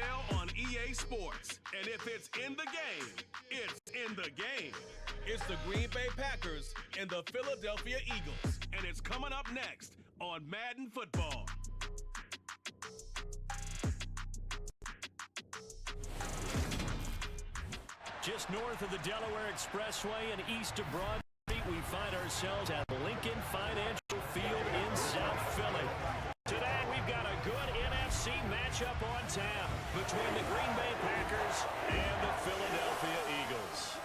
NFL on EA Sports. And if it's in the game, it's in the game. It's the Green Bay Packers and the Philadelphia Eagles. And it's coming up next on Madden Football. Just north of the Delaware Expressway and east of Broad Street, we find ourselves at Lincoln Financial Field in South Philly. Today, we've got a good NFC matchup on tap between the Green Bay Packers and the Philadelphia Eagles.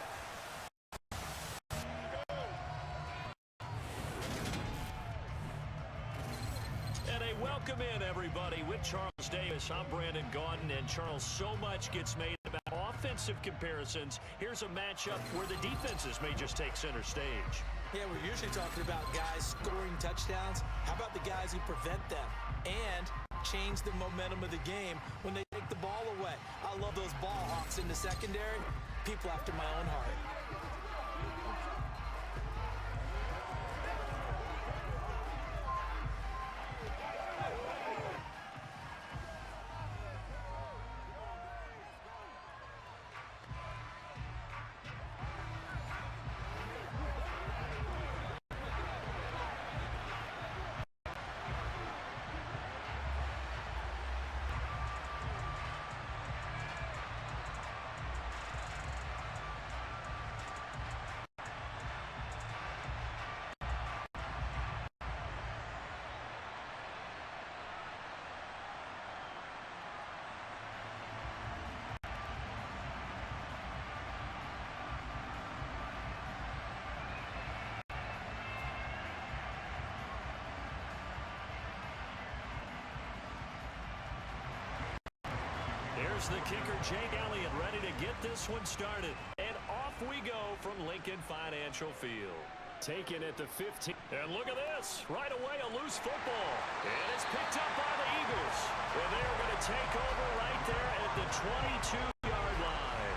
And a welcome in, everybody, with Charles Davis. I'm Brandon Gaudin, and Charles, so much gets made about offensive comparisons. Here's a matchup where the defenses may just take center stage. Yeah, we're usually talking about guys scoring touchdowns. How about the guys who prevent them and change the momentum of the game when they take the ball away? I love those ball hawks in the secondary. People after my own heart. Here's the kicker, Jake Elliott, ready to get this one started. And off we go from Lincoln Financial Field. Taken at the 15. And look at this. Right away, a loose football. And it's picked up by the Eagles. And they're going to take over right there at the 22-yard line.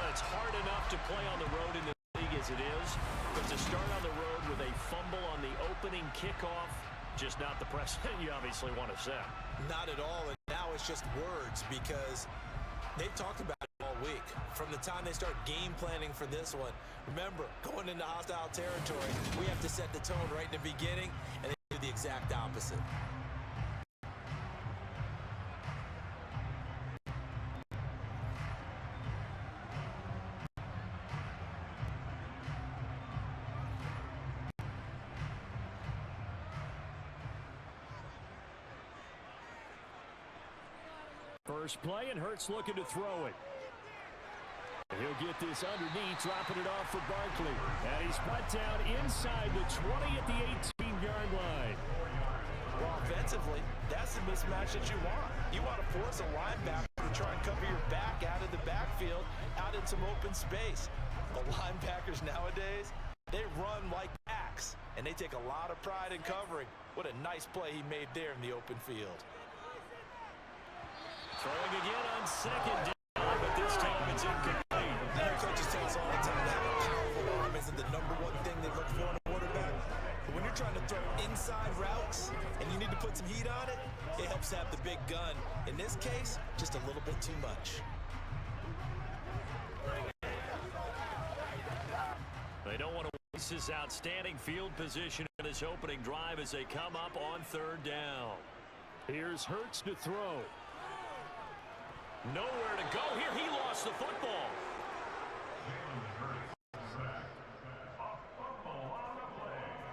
It's hard enough to play on the road in the league as it is. But to start on the road with a fumble on the opening kickoff, just not the precedent you obviously want to set. Not at all, and now it's just words because they've talked about it all week. From the time they start game planning for this one, remember, going into hostile territory, we have to set the tone right in the beginning, and they do the exact opposite. First play, and Hurts looking to throw it. He'll get this underneath, dropping it off for Barkley. And he's put down inside the 20 at the 18-yard line. Well, offensively, that's the mismatch that you want. You want to force a linebacker to try and cover your back out of the backfield, out in some open space. The linebackers nowadays, they run like backs, and they take a lot of pride in covering. What a nice play he made there in the open field. Throwing again on second down, but this time it's incomplete. Coaches tell us all the time that a powerful arm isn't the number one thing they look for in a quarterback. But when you're trying to throw inside routes and you need to put some heat on it, it helps to have the big gun. In this case, just a little bit too much. They don't want to waste this outstanding field position in this opening drive as they come up on third down. Here's Hurts to throw. Nowhere to go here. He lost the football.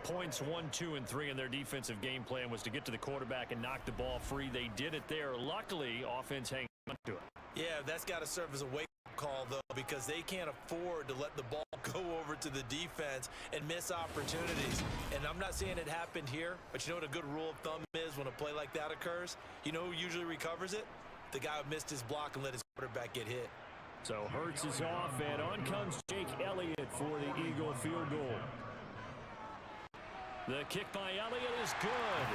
Points 1, 2, and 3 in their defensive game plan was to get to the quarterback and knock the ball free. They did it there. Luckily, offense hanging on to it. Yeah, that's got to serve as a wake-up call, though, because they can't afford to let the ball go over to the defense and miss opportunities. And I'm not saying it happened here, but you know what a good rule of thumb is when a play like that occurs? You know who usually recovers it? The guy who missed his block and let his quarterback get hit. So Hurts is off, and on comes Jake Elliott for the Eagle field goal. The kick by Elliott is good.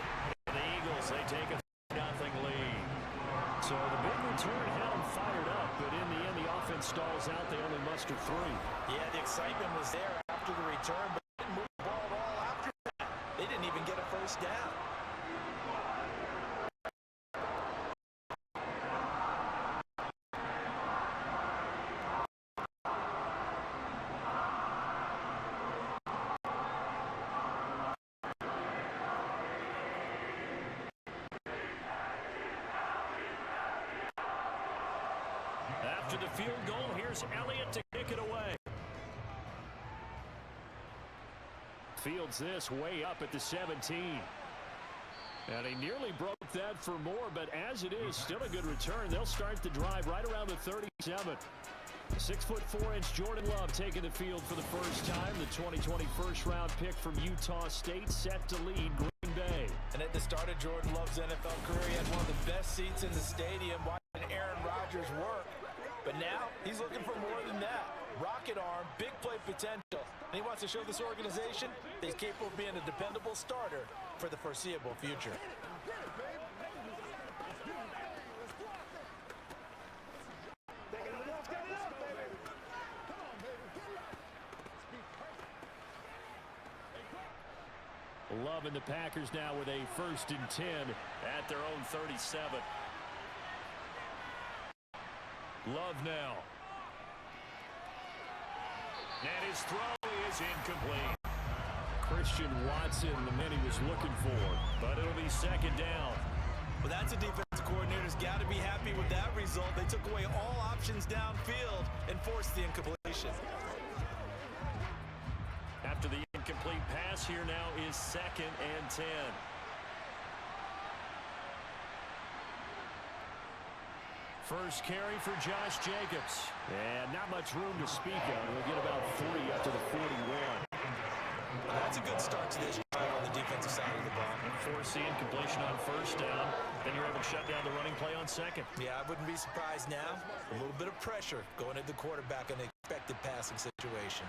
The Eagles, they take a 0-0 lead. So the big return had them fired up, but in the end, the offense stalls out. They only muster 3. Yeah, the excitement was there after the return, but they didn't move the ball at all after that. They didn't even get a first down. After the field goal, here's Elliott to kick it away. Fields this way up at the 17. And he nearly broke that for more, but as it is, still a good return. They'll start the drive right around the 37. 6'4" Jordan Love taking the field for the first time. The 2020 first-round pick from Utah State set to lead Green Bay. And at the start of Jordan Love's NFL career, he had one of the best seats in the stadium watching Aaron Rodgers work. But now he's looking for more than that. Rocket arm, big play potential. And he wants to show this organization that he's capable of being a dependable starter for the foreseeable future. Love and the Packers now with a 1st and 10 at their own 37. Love now. And his throw is incomplete. Christian Watson, the man he was looking for, but it'll be 2nd down. Well, that's a defensive coordinator's got to be happy with that result. They took away all options downfield and forced the incompletion. After the incomplete pass, here now is 2nd and 10. First carry for Josh Jacobs. And not much room to speak of. We'll get about 3 up to the 41. That's a good start to this drive on the defensive side of the ball. Force the incompletion on 1st down. Then you're able to shut down the running play on 2nd. Yeah, I wouldn't be surprised now. A little bit of pressure going at the quarterback in the expected passing situation.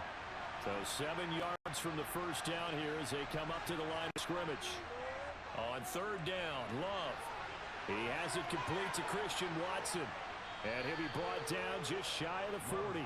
So 7 yards from the 1st down here as they come up to the line of scrimmage. On 3rd down, Love. He has it complete to Christian Watson. And he'll be brought down just shy of the 40.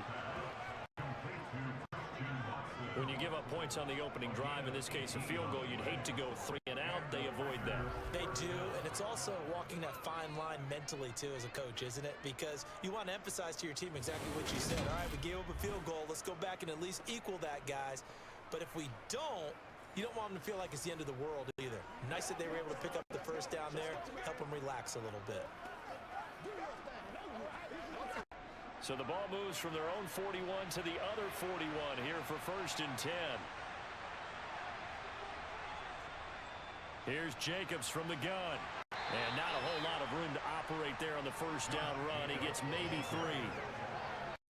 When you give up points on the opening drive, in this case a field goal, you'd hate to go 3 and out. They avoid that. They do, and it's also walking that fine line mentally, too, as a coach, isn't it? Because you want to emphasize to your team exactly what you said. All right, we gave up a field goal. Let's go back and at least equal that, guys. But if we don't, you don't want them to feel like it's the end of the world either. Nice that they were able to pick up the 1st down there, help them relax a little bit. So the ball moves from their own 41 to the other 41 here for 1st and 10. Here's Jacobs from the gun. And not a whole lot of room to operate there on the 1st down run. He gets maybe 3.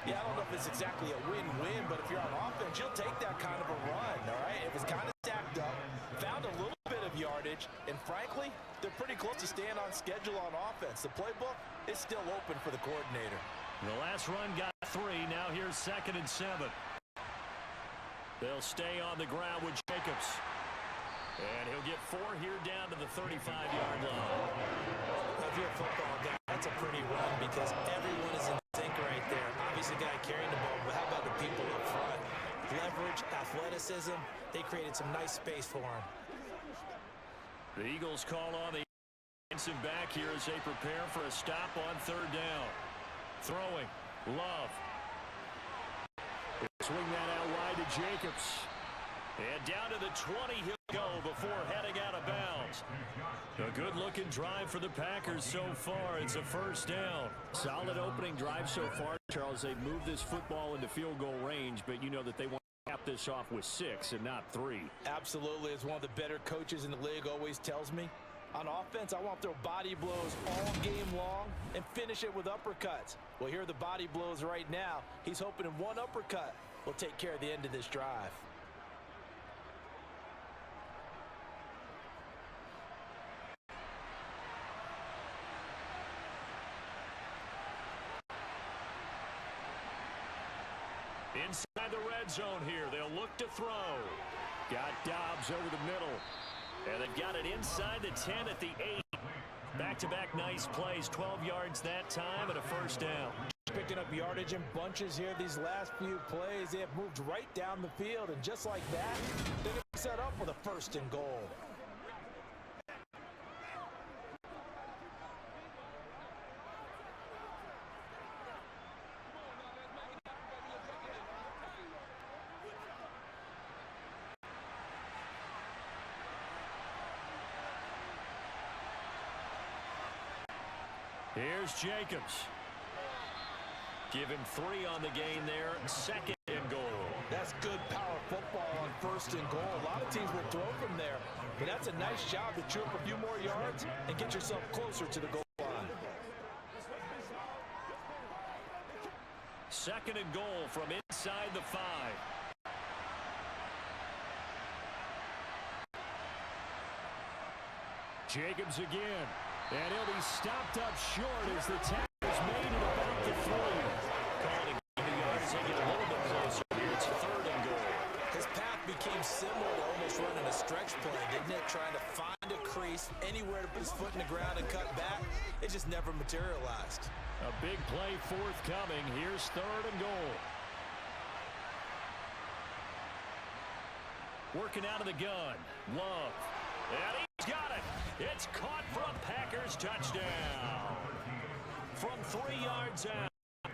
Yeah, I don't know if it's exactly a win-win, but if you're on offense, you'll take that kind of a run, all right? It was kind of stacked up, found a little bit of yardage, and frankly, they're pretty close to staying on schedule on offense. The playbook is still open for the coordinator. The last run got 3. Now here's 2nd and 7. They'll stay on the ground with Jacobs. And he'll get 4 here down to the 35-yard line. If you're a football guy, that's a pretty run because everyone is in sync right there. Obviously, the guy carrying the ball, but how about the people up front? Leverage, athleticism, they created some nice space for him. The Eagles call on the defensive back here as they prepare for a stop on 3rd down. Throwing, Love. Swing that out wide to Jacobs. And down to the 20 he'll go before heading out of bounds. A good-looking drive for the Packers so far. It's a 1st down. Solid opening drive so far, Charles. They've moved this football into field goal range, but you know that they want to cap this off with 6 and not 3. Absolutely. As one of the better coaches in the league always tells me, on offense, I want to throw body blows all game long and finish it with uppercuts. Well, here are the body blows right now. He's hoping in one uppercut will take care of the end of this drive. Inside the red zone here, they'll look to throw. Got Dobbs over the middle. And they've got it inside the 10 at the 8. Back-to-back nice plays, 12 yards that time and a 1st down. Picking up yardage in bunches here these last few plays. They have moved right down the field, and just like that, they're going to set up with a 1st and goal. Here's Jacobs. Give him 3 on the gain there. 2nd and goal. That's good power football on 1st and goal. A lot of teams will throw from there, but that's a nice job to chew up a few more yards and get yourself closer to the goal line. 2nd and goal from inside the 5. Jacobs again, and he'll be stopped up short as the tackle is made at about the 3. Calling the yards, they get a little bit closer here. It's 3rd and goal. His path became similar to almost running a stretch play, didn't it? Trying to find a crease, anywhere to put his foot in the ground and cut back. It just never materialized. A big play forthcoming. Here's 3rd and goal. Working out of the gun. Love. And he's got it. It's caught for a Packers touchdown. From 3 yards out.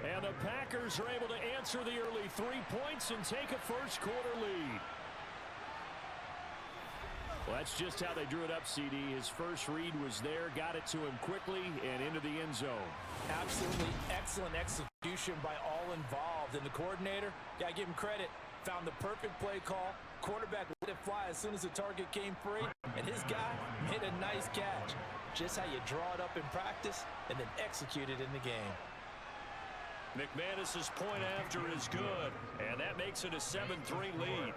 And the Packers are able to answer the early 3 points and take a first-quarter lead. Well, that's just how they drew it up, CD. His first read was there, got it to him quickly, and into the end zone. Absolutely excellent execution by all involved. And the coordinator, got to give him credit, found the perfect play call. Quarterback let it fly as soon as the target came free, and his guy made a nice catch. Just how you draw it up in practice and then execute it in the game. McManus's point after is good, and that makes it a 7-3 lead.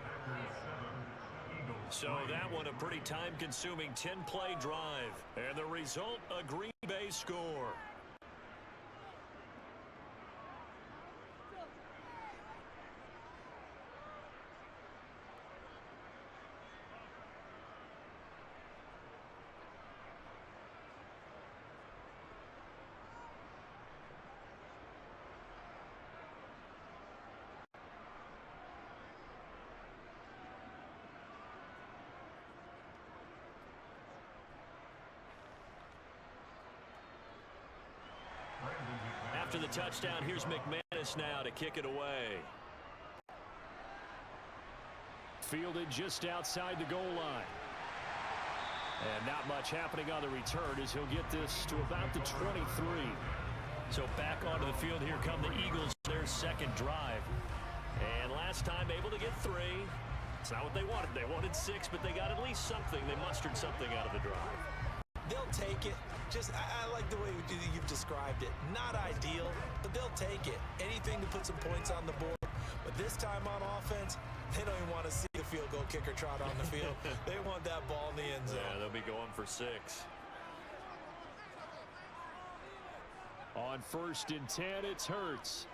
So that one a pretty time-consuming 10-play drive, and the result, a Green Bay score. After the touchdown, here's McManus now to kick it away. Fielded just outside the goal line. And not much happening on the return as he'll get this to about the 23. So back onto the field, here come the Eagles, their 2nd drive. And last time able to get 3. It's not what they wanted. They wanted 6, but they got at least something. They mustered something out of the drive. They'll take it. I like the way you've described it. Not ideal, but they'll take it. Anything to put some points on the board. But this time on offense, they don't even want to see the field goal kicker trot on the field. They want that ball in the end zone. Yeah, they'll be going for 6. On 1st and 10, it's Hurts.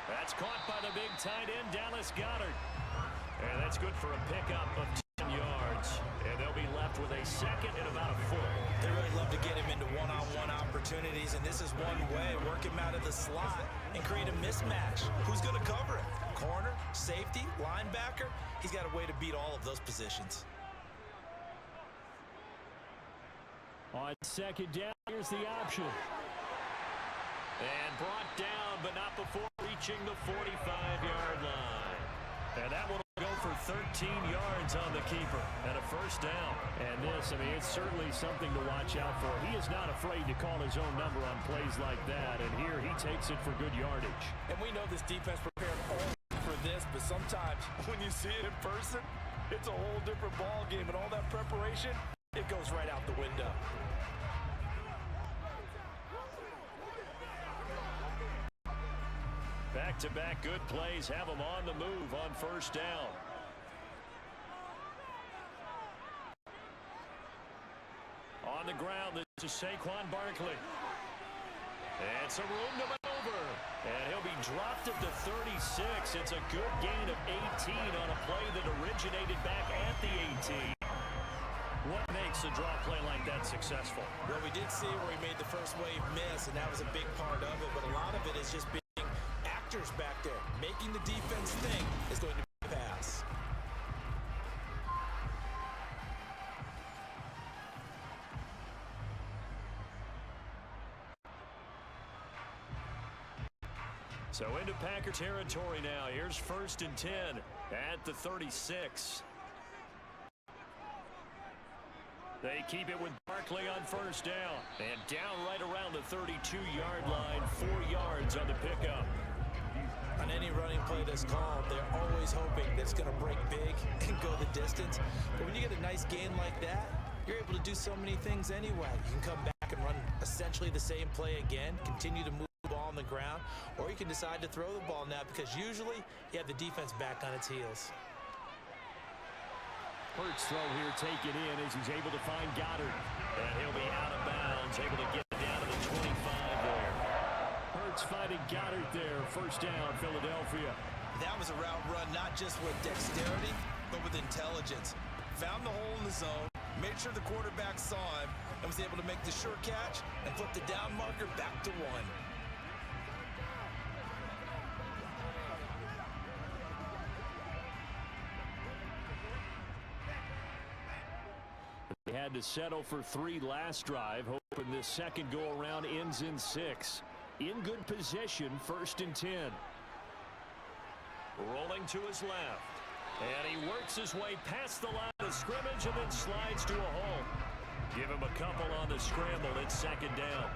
That's caught by the big tight end, Dallas Goedert. And that's good for a pickup of 10 yards. And they'll be left with a 2nd and about a foot. They really love to get him into one-on-one opportunities, and this is one way. Work him out of the slot and create a mismatch. Who's going to cover it? Corner, safety, linebacker? He's got a way to beat all of those positions. On 2nd down, here's the option. And brought down, but not before reaching the 45-yard line. And that one will go for 13 yards on the keeper and a first down. And this, I mean, it's certainly something to watch out for. He is not afraid to call his own number on plays like that. And here he takes it for good yardage. And we know this defense prepared all for this, but sometimes when you see it in person, it's a whole different ball game. And all that preparation, it goes right out the window. Back-to-back good plays have them on the move on 1st down. On the ground, this is Saquon Barkley. And some room to maneuver. And he'll be dropped at the 36. It's a good gain of 18 on a play that originated back at the 18. What makes a draw play like that successful? Well, we did see where he made the first wave miss, and that was a big part of it. But a lot of it is just being actors back there. Making the defense think is going to be a pass. So into Packer territory now. Here's 1st and 10 at the 36. They keep it with Barkley on first down. And down right around the 32-yard line, 4 yards on the pickup. On any running play that's called, they're always hoping that it's going to break big and go the distance. But when you get a nice gain like that, you're able to do so many things anyway. You can come back and run essentially the same play again, continue to move the ball on the ground, or you can decide to throw the ball now because usually you have the defense back on its heels. Hurts throw here taken in as he's able to find Goddard. And he'll be out of bounds, able to get it down to the 25 there. Hurts finding Goddard there. First down, Philadelphia. That was a route run not just with dexterity, but with intelligence. Found the hole in the zone, made sure the quarterback saw him, and was able to make the sure catch and flip the down marker back to 1. They had to settle for 3 last drive, hoping this second go-around ends in 6. In good position, 1st and 10. Rolling to his left. And he works his way past the line of scrimmage and then slides to a hole. Give him a couple on the scramble. It's 2nd down.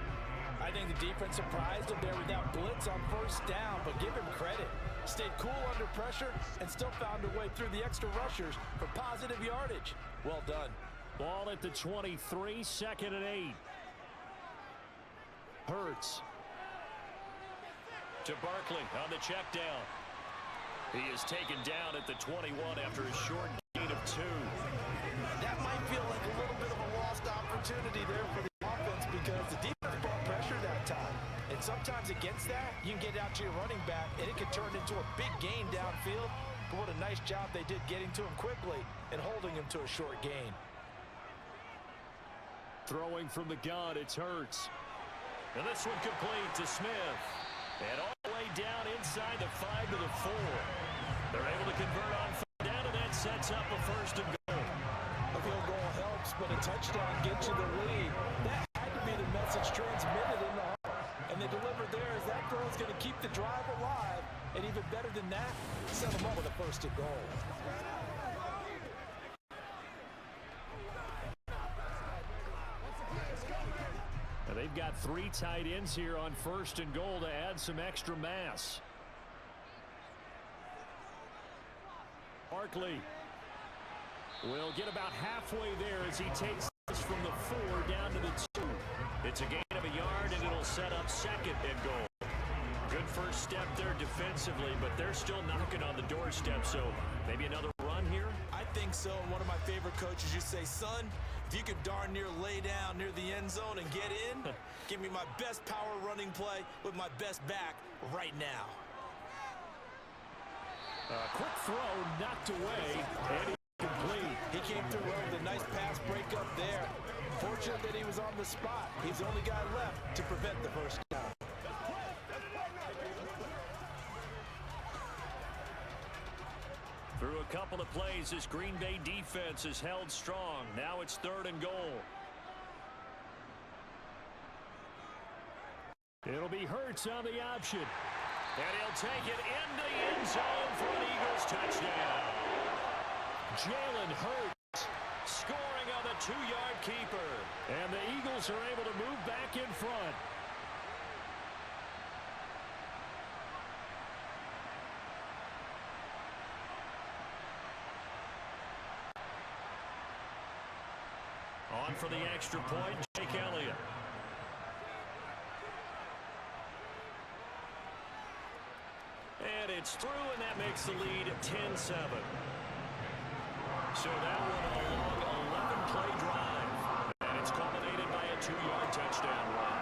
I think the defense surprised him there with that blitz on first down, but give him credit. Stayed cool under pressure and still found a way through the extra rushers for positive yardage. Well done. Ball at the 23, 2nd and 8. Hurts. To Barkley on the check down. He is taken down at the 21 after a short gain of 2. That might feel like a little bit of a lost opportunity there for the offense because the defense brought pressure that time. And sometimes against that, you can get out to your running back, and it can turn into a big gain downfield. But what a nice job they did getting to him quickly and holding him to a short gain. Throwing from the gun, it's Hurts. And this one complete to Smith. And all the way down inside the 5 to the 4. They're able to convert on 3rd down, and that sets up a 1st and goal. A field goal helps, but a touchdown gets you the lead. That had to be the message transmitted in the heart. And they delivered there as that throw is going to keep the drive alive. And even better than that, set them up with a 1st and goal. And they've got 3 tight ends here on 1st and goal to add some extra mass. Barkley will get about halfway there as he takes this from the 4 down to the 2. It's a gain of a yard, and it'll set up 2nd and goal. Good first step there defensively, but they're still knocking on the doorstep, so maybe another run here? I think so. One of my favorite coaches used to say, son, if you could darn near lay down near the end zone and get in, give me my best power running play with my best back right now. Quick throw knocked away, and he's complete. He came through well with a nice pass breakup there. Fortunate that he was on the spot. He's the only guy left to prevent the first down. Through a couple of plays, this Green Bay defense is held strong. Now it's 3rd and goal. It'll be Hurts on the option. And he'll take it into the end zone for an Eagles touchdown. Jalen Hurts scoring on the 2-yard keeper. And the Eagles are able to move back in front. On for the extra point, Jake Elliott. And it's through, and that makes the lead 10-7. So that one a long 11-play drive. And it's culminated by a 2-yard touchdown run.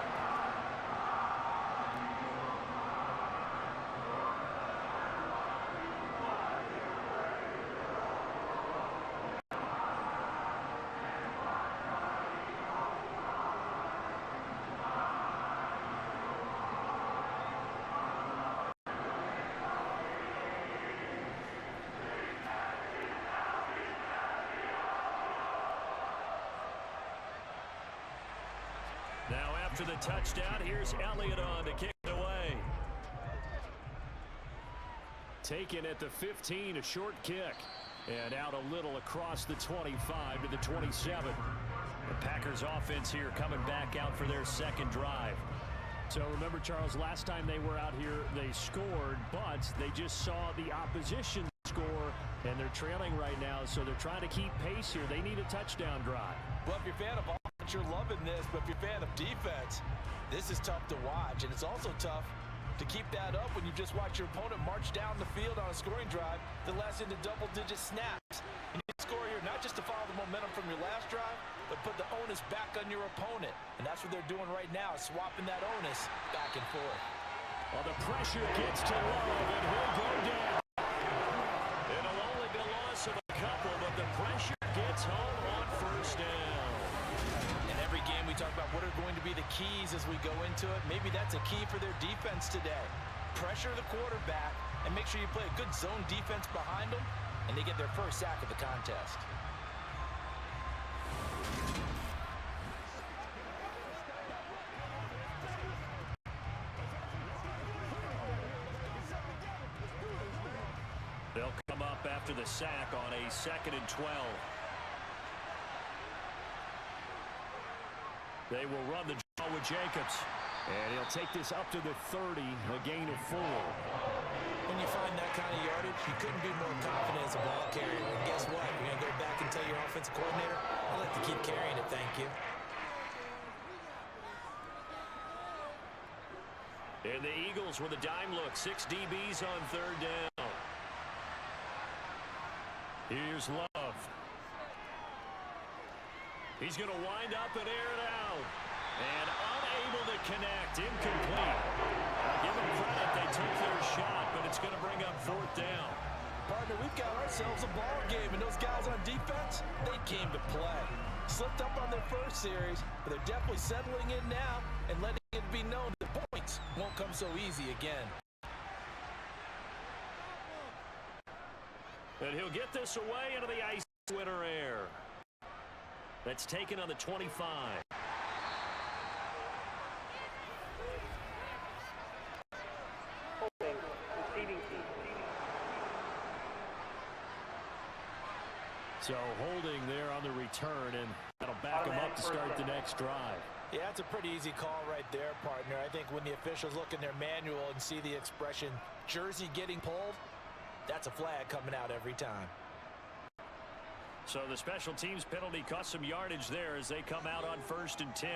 Now after the touchdown, here's Elliott on to kick it away. Taken at the 15, a short kick. And out a little across the 25 to the 27. The Packers offense here coming back out for their second drive. So remember, Charles, last time they were out here, they scored, but they just saw the opposition score, and they're trailing right now, so they're trying to keep pace here. They need a touchdown drive. Well, if you're a fan of offense, you're loving this, but if you're a fan of defense, this is tough to watch, and it's also tough to keep that up when you just watch your opponent march down the field on a scoring drive that lasts into double-digit snaps. You need to score here not just to follow the momentum from your last drive, but put the onus back on your opponent. And that's what they're doing right now, swapping that onus back and forth. Well, the pressure gets to Love, and he'll go down. It'll only be a loss of a couple, but the pressure gets home on first down. In every game, we talk about what are going to be the keys as we go into it. Maybe that's a key for their defense today. Pressure the quarterback and make sure you play a good zone defense behind them, and they get their first sack of the contest. They'll come up after the sack on a 2nd and 12. They will run the draw with Jacobs. And he'll take this up to the 30, a gain of 4. When you find that kind of yardage, you couldn't be more confident as a ball carrier. And guess what? You're going to go back and tell your offensive coordinator, I'd like to keep carrying it, thank you. And the Eagles with a dime look. 6 DBs on 3rd down. Here's Love. He's going to wind up and air it out. And unable to connect. Incomplete. Give them credit. They took their shot, but it's going to bring up 4th down. Partner, we've got ourselves a ball game, and those guys on defense, they came to play. Slipped up on their first series, but they're definitely settling in now and letting it be known that points won't come so easy again. And he'll get this away into the ice winner air. That's taken on the 25. So holding there on the return, and that'll back them up to start the next drive. Yeah, it's a pretty easy call right there, partner. I think when the officials look in their manual and see the expression jersey getting pulled, that's a flag coming out every time. So the special teams penalty cost some yardage there as they come out on 1st and 10.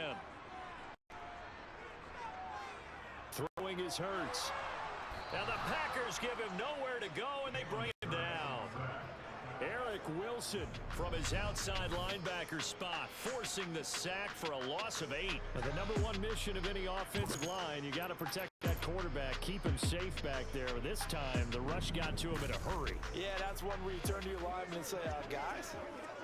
Throwing is Hurts. Now the Packers give him nowhere to go, and they bring him down. Eric Wilson from his outside linebacker spot, forcing the sack for a loss of 8. Now, the #1 mission of any offensive line, you got to protect that quarterback, keep him safe back there. This time, the rush got to him in a hurry. Yeah, that's one where you turn to your lineman and say, guys,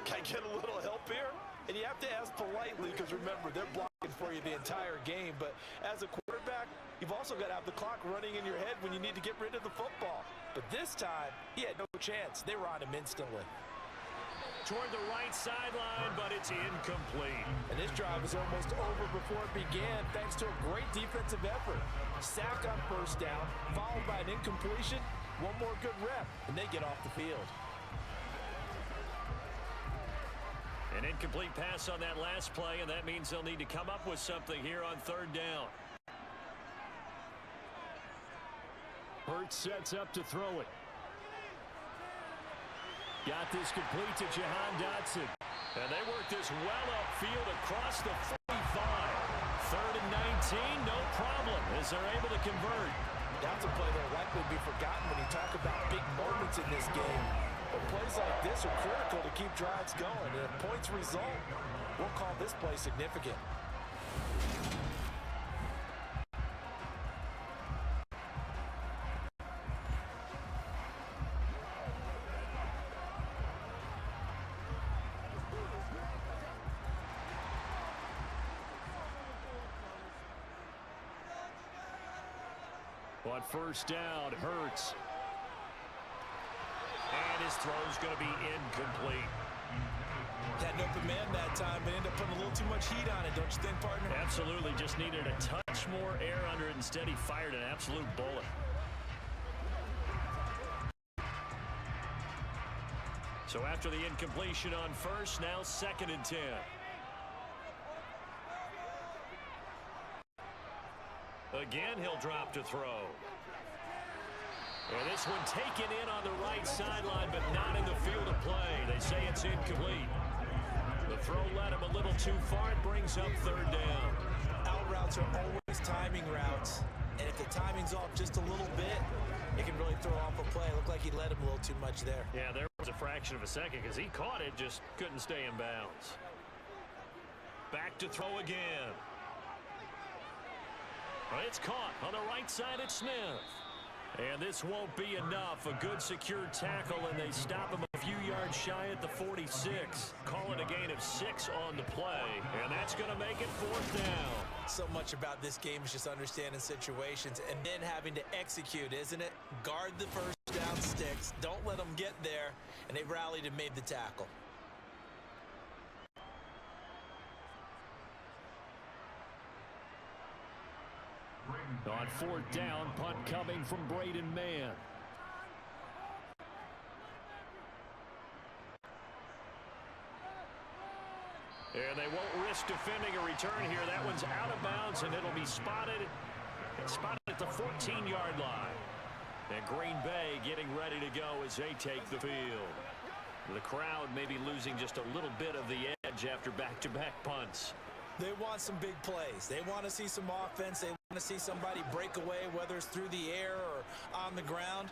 can I get a little help here? And you have to ask politely because, remember, they're blocking for you the entire game. But as a quarterback, you've also got to have the clock running in your head when you need to get rid of the football. But this time, he had no chance. They were on him instantly. Toward the right sideline, but it's incomplete. And this drive was almost over before it began thanks to a great defensive effort. Sack on 1st down, followed by an incompletion. One more good rep, and they get off the field. An incomplete pass on that last play, and that means they'll need to come up with something here on 3rd down. Hurts sets up to throw it. Got this complete to Jahan Dotson. And they work this well upfield across the 45. 3rd and 19, no problem, as they're able to convert. That's a play that will likely be forgotten when you talk about big moments in this game. But plays like this are critical to keep drives going. And if points result, we'll call this play significant. On 1st down, Hurts. And his throw's going to be incomplete. Had an open man that time, but ended up putting a little too much heat on it, don't you think, partner? Absolutely. Just needed a touch more air under it. Instead, he fired an absolute bullet. So after the incompletion on first, now 2nd and 10. Again, he'll drop to throw. And this one taken in on the right sideline, but not in the field of play. They say it's incomplete. The throw led him a little too far. It brings up 3rd down. Out routes are always timing routes. And if the timing's off just a little bit, it can really throw off a play. It looked like he let him a little too much there. Yeah, there was a fraction of a second because he caught it, just couldn't stay in bounds. Back to throw again. Well, it's caught on the right side at Smith. And this won't be enough. A good secured tackle, and they stop him a few yards shy at the 46. Call it a gain of 6 on the play, and that's going to make it 4th down. So much about this game is just understanding situations and then having to execute, isn't it? Guard the first down sticks. Don't let them get there, and they rallied and made the tackle. On 4th down, punt coming from Braden Mann. And they won't risk defending a return here. That one's out of bounds, and it'll be spotted at the 14-yard line. And Green Bay getting ready to go as they take the field. The crowd may be losing just a little bit of the edge after back-to-back punts. They want some big plays. They want to see some offense. They want to see somebody break away, whether it's through the air or on the ground.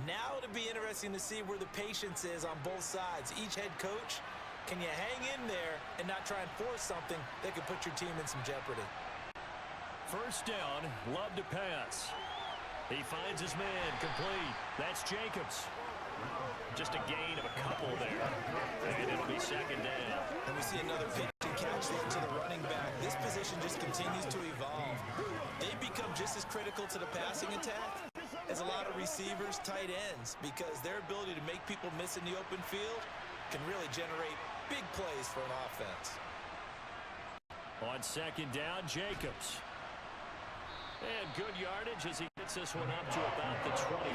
Now it'll be interesting to see where the patience is on both sides. Each head coach, can you hang in there and not try and force something that could put your team in some jeopardy? 1st down, Love to pass. He finds his man, complete. That's Jacobs. Just a gain of a couple there. And it'll be 2nd down. And we see another pitch and catch there to the running back. This position just continues to evolve. They become just as critical to the passing attack as a lot of receivers, tight ends, because their ability to make people miss in the open field can really generate big plays for an offense. On 2nd down, Jacobs. And good yardage as he gets this one up to about the 23.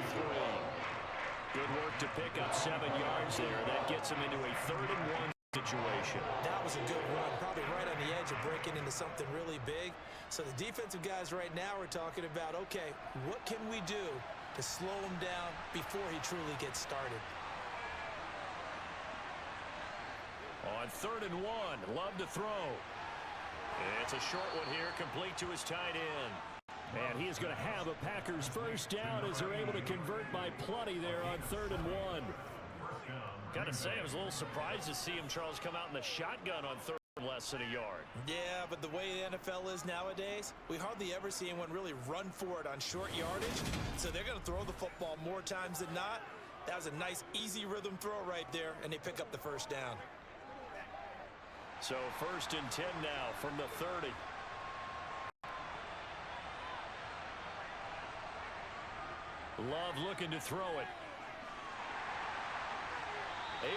Good work to pick up 7 yards there. That gets him into a 3rd and 1 situation. That was a good run, probably right on the edge of breaking into something really big. So the defensive guys right now are talking about, okay, what can we do to slow him down before he truly gets started? On 3rd and 1, Love to throw. It's a short one here, complete to his tight end. And he is going to have a Packers 1st down as they're able to convert by plenty there on 3rd and 1. Got to say, I was a little surprised to see him, Charles, come out in the shotgun on 3rd and less than a yard. Yeah, but the way the NFL is nowadays, we hardly ever see anyone really run for it on short yardage. So they're going to throw the football more times than not. That was a nice, easy rhythm throw right there, and they pick up the 1st down. So 1st and 10 now from the 30. Love looking to throw it.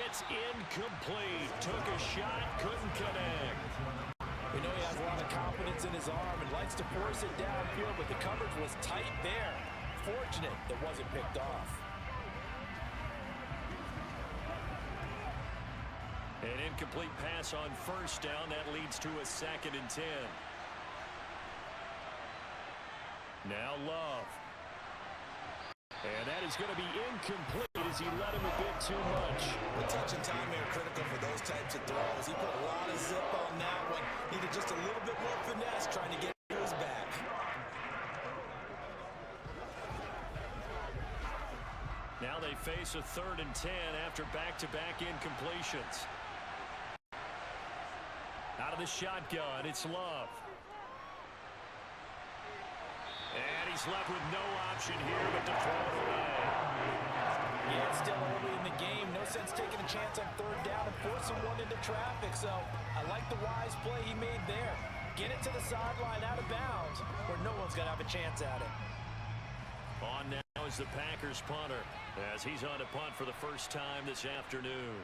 It's incomplete. Took a shot, couldn't connect. We know he has a lot of confidence in his arm and likes to force it downfield, but the coverage was tight there. Fortunate it wasn't picked off. An incomplete pass on 1st down. That leads to a 2nd and 10. Now Love. And that is going to be incomplete as he let him a bit too much. The touch and time are critical for those types of throws. He put a lot of zip on that one. Needed just a little bit more finesse trying to get to his back. Now they face a 3rd and 10 after back-to-back incompletions. Out of the shotgun, it's Love. And he's left with no option here but to throw it away. Yeah, it's still early in the game. No sense taking a chance on 3rd down and forcing one into traffic. So I like the wise play he made there. Get it to the sideline out of bounds where no one's going to have a chance at it. On now is the Packers punter as he's on to punt for the first time this afternoon.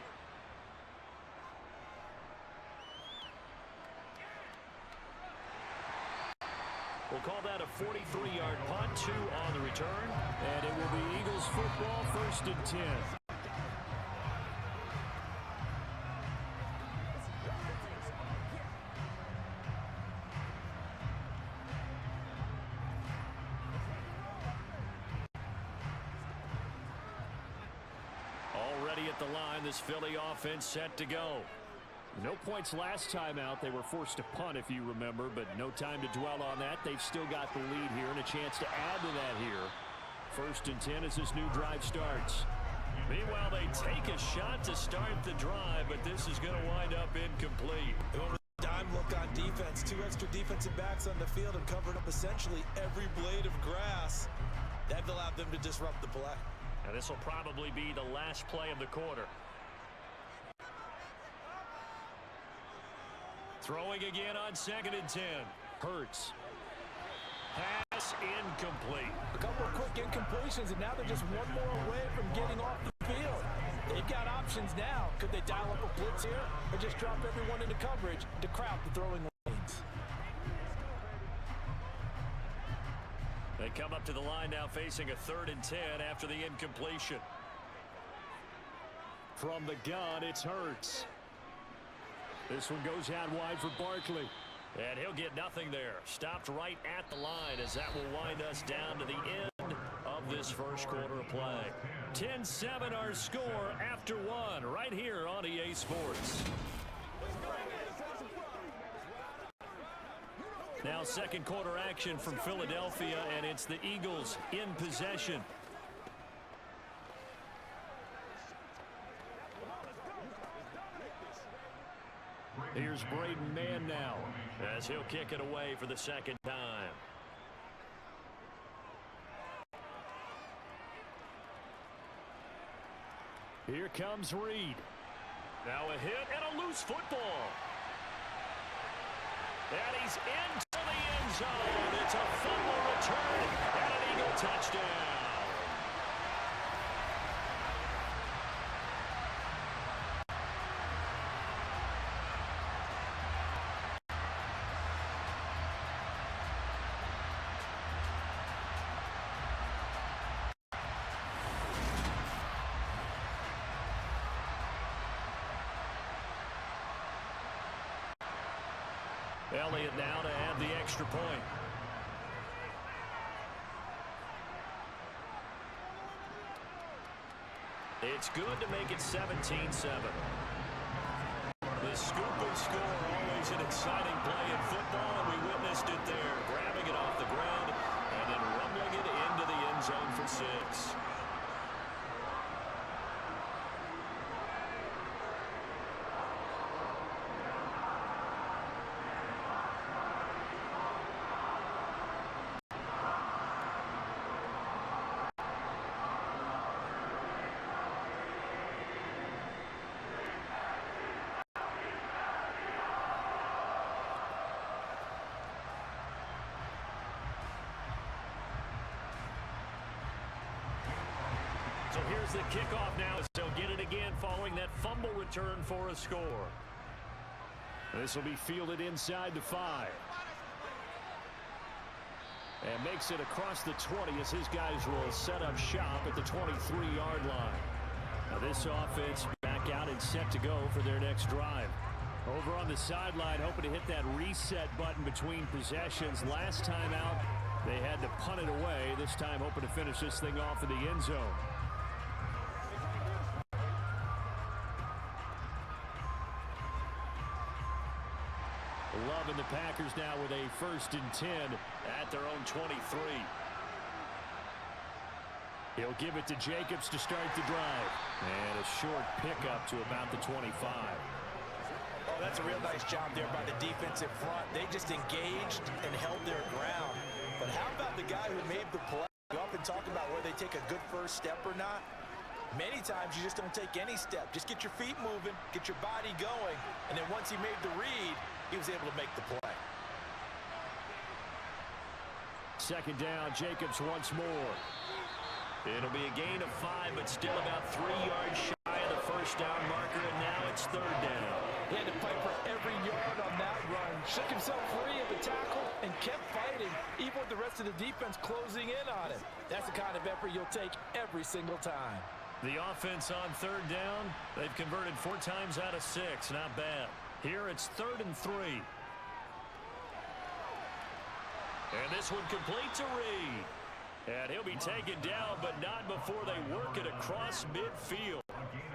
We'll call that a 43-yard punt, 2 on the return, and it will be Eagles football 1st and 10. at the line. This Philly offense set to go. No points last time out. They were forced to punt, if you remember, but no time to dwell on that. They've still got the lead here and a chance to add to that here. 1st and 10 as this new drive starts. Meanwhile, they take a shot to start the drive, but this is going to wind up incomplete. Dime look on defense. 2 extra defensive backs on the field and covered up essentially every blade of grass. That allowed them to disrupt the play. And this will probably be the last play of the quarter. Throwing again on 2nd and 10. Hurts. Pass incomplete. A couple of quick incompletions, and now they're just one more away from getting off the field. They've got options now. Could they dial up a blitz here or just drop everyone into coverage to crowd the throwing lanes? They come up to the line now facing a 3rd and 10 after the incompletion. From the gun, it's Hurts. This one goes out wide for Barkley. And he'll get nothing there. Stopped right at the line as that will wind us down to the end of this first quarter of play. 10-7 our score after 1 right here on EA Sports. Now 2nd quarter action from Philadelphia, and it's the Eagles in possession. Here's Braden Mann now as he'll kick it away for the 2nd time. Here comes Reed. Now a hit and a loose football. And he's into the end zone. It's a fumble return and an Eagle touchdown. Elliott now to add the extra point. It's good to make it 17-7. The scoop and score, always an exciting play in football, and we witnessed it there, grabbing it off the ground and then rumbling it into the end zone for 6. So here's the kickoff now. They'll get it again following that fumble return for a score. This will be fielded inside the 5. And makes it across the 20 as his guys will set up shop at the 23-yard line. Now this offense back out and set to go for their next drive. Over on the sideline, hoping to hit that reset button between possessions. Last time out, they had to punt it away. This time hoping to finish this thing off in the end zone. Loving the Packers now with a 1st and 10 at their own 23. He'll give it to Jacobs to start the drive. And a short pickup to about the 25. Oh, that's a real nice job there by the defensive front. They just engaged and held their ground. But how about the guy who made the play? You often talk about where they take a good first step or not. Many times you just don't take any step. Just get your feet moving, get your body going, and then once he made the read, he was able to make the play. 2nd down, Jacobs once more. It'll be a gain of 5, but still about 3 yards shy of the first down marker, and now it's 3rd down. He had to fight for every yard on that run. Shook himself free of the tackle and kept fighting, even with the rest of the defense closing in on him. That's the kind of effort you'll take every single time. The offense on 3rd down, they've converted 4 times out of 6. Not bad. Here it's 3rd and 3. And this one complete to Reed. And he'll be taken down, but not before they work it across midfield.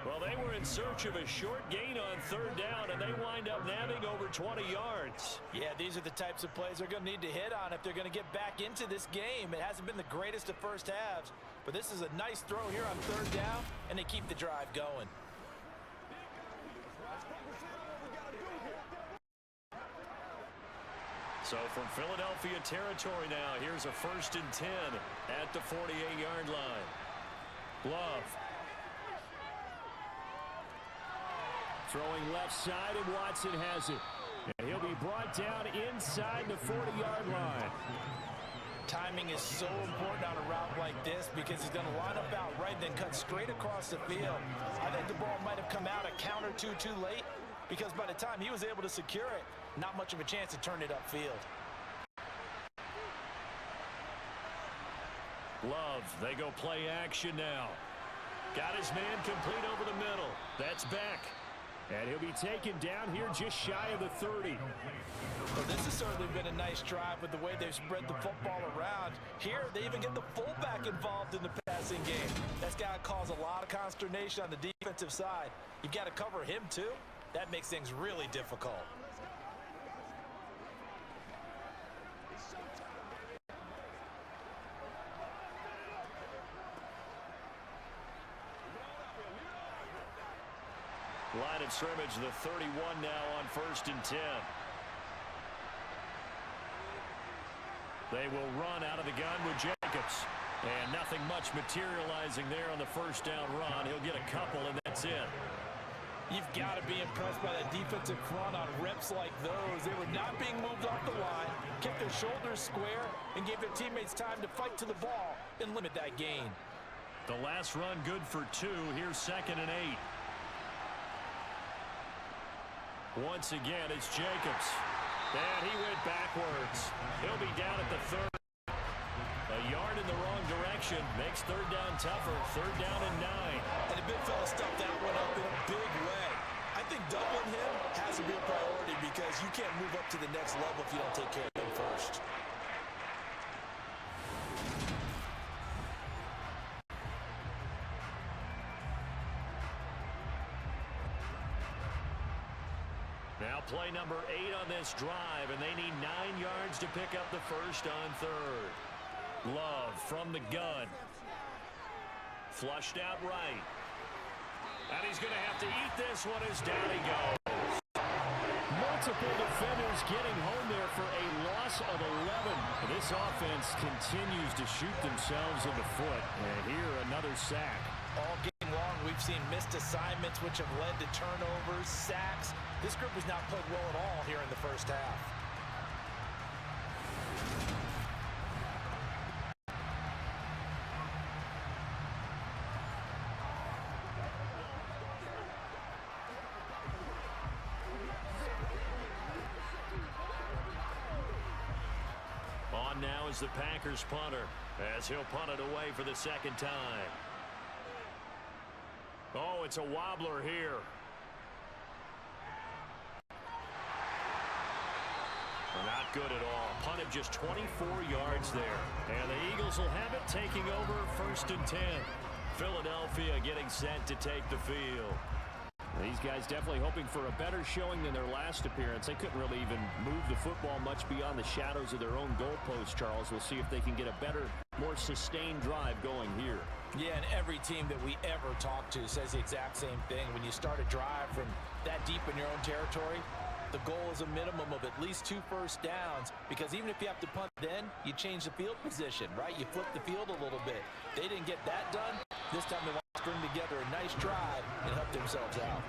Well, they in search of a short gain on third down, and they wind up nabbing over 20 yards. Yeah, these are the types of plays they're going to need to hit on if they're going to get back into this game. It hasn't been the greatest of first halves, but this is a nice throw here on third down, and they keep the drive going. So from Philadelphia territory now, here's a 1st and 10 at the 48-yard line. Love. Throwing left side, and Watson has it. And he'll be brought down inside the 40-yard line. Timing is so important on a route like this because he's going to line up out right, then cut straight across the field. I think the ball might have come out a count or two too late because by the time he was able to secure it, not much of a chance to turn it upfield. Love, they go play action now. Got his man complete over the middle. That's back. And he'll be taken down here just shy of the 30. Well, this has certainly been a nice drive with the way they've spread the football around. Here, they even get the fullback involved in the passing game. That's got to cause a lot of consternation on the defensive side. You've got to cover him, too. That makes things really difficult. Line of scrimmage, the 31 now on 1st and 10. They will run out of the gun with Jacobs. And nothing much materializing there on the first down run. He'll get a couple, and that's it. You've got to be impressed by that defensive front on reps like those. They were not being moved off the line, kept their shoulders square, and gave their teammates time to fight to the ball and limit that gain. The last run good for 2. Here's 2nd and 8. Once again, it's Jacobs. And he went backwards. He'll be down at the 30. A yard in the wrong direction makes third down tougher. Third down and 9. And the big fella stuffed that one up in a big way. I think doubling him has to be a priority because you can't move up to the next level if you don't take care of him first. Now play number 8 on this drive, and they need 9 yards to pick up the first on third. Love from the gun. Flushed out right. And he's going to have to eat this one as down he goes. Multiple defenders getting home there for a loss of 11. This offense continues to shoot themselves in the foot. And here, another sack. All game long, we've seen missed assignments, which have led to turnovers, sacks. This group has not played well at all here in the first half. On now is the Packers punter, as he'll punt it away for the second time. Oh, it's a wobbler here. Not good at all. Punted just 24 yards there. And the Eagles will have it, taking over 1st and 10. Philadelphia getting set to take the field. These guys definitely hoping for a better showing than their last appearance. They couldn't really even move the football much beyond the shadows of their own goalpost, Charles. We'll see if they can get a better, more sustained drive going here. Yeah, and every team that we ever talk to says the exact same thing. When you start a drive from that deep in your own territory, the goal is a minimum of at least 2 first downs, because even if you have to punt then, you change the field position, right? You flip the field a little bit. They didn't get that done. This time they want to string together a nice drive and help themselves out.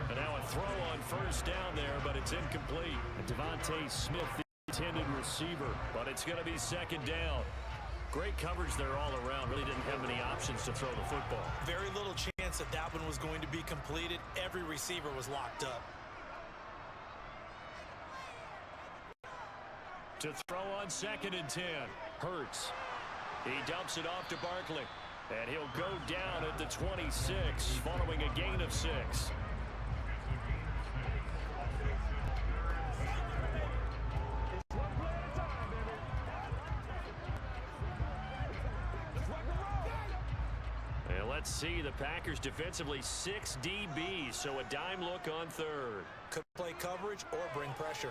And now a throw on first down there, but it's incomplete. And Devontae Smith, the intended receiver, but it's going to be second down. Great coverage there all around. Really didn't have many options to throw the football. Very little chance that that one was going to be completed. Every receiver was locked up. To throw on 2nd and 10. Hurts. He dumps it off to Barkley. And he'll go down at the 26 following a gain of 6. And let's Let's see, the Packers defensively 6 DBs, so a dime look on third. Could play coverage or bring pressure.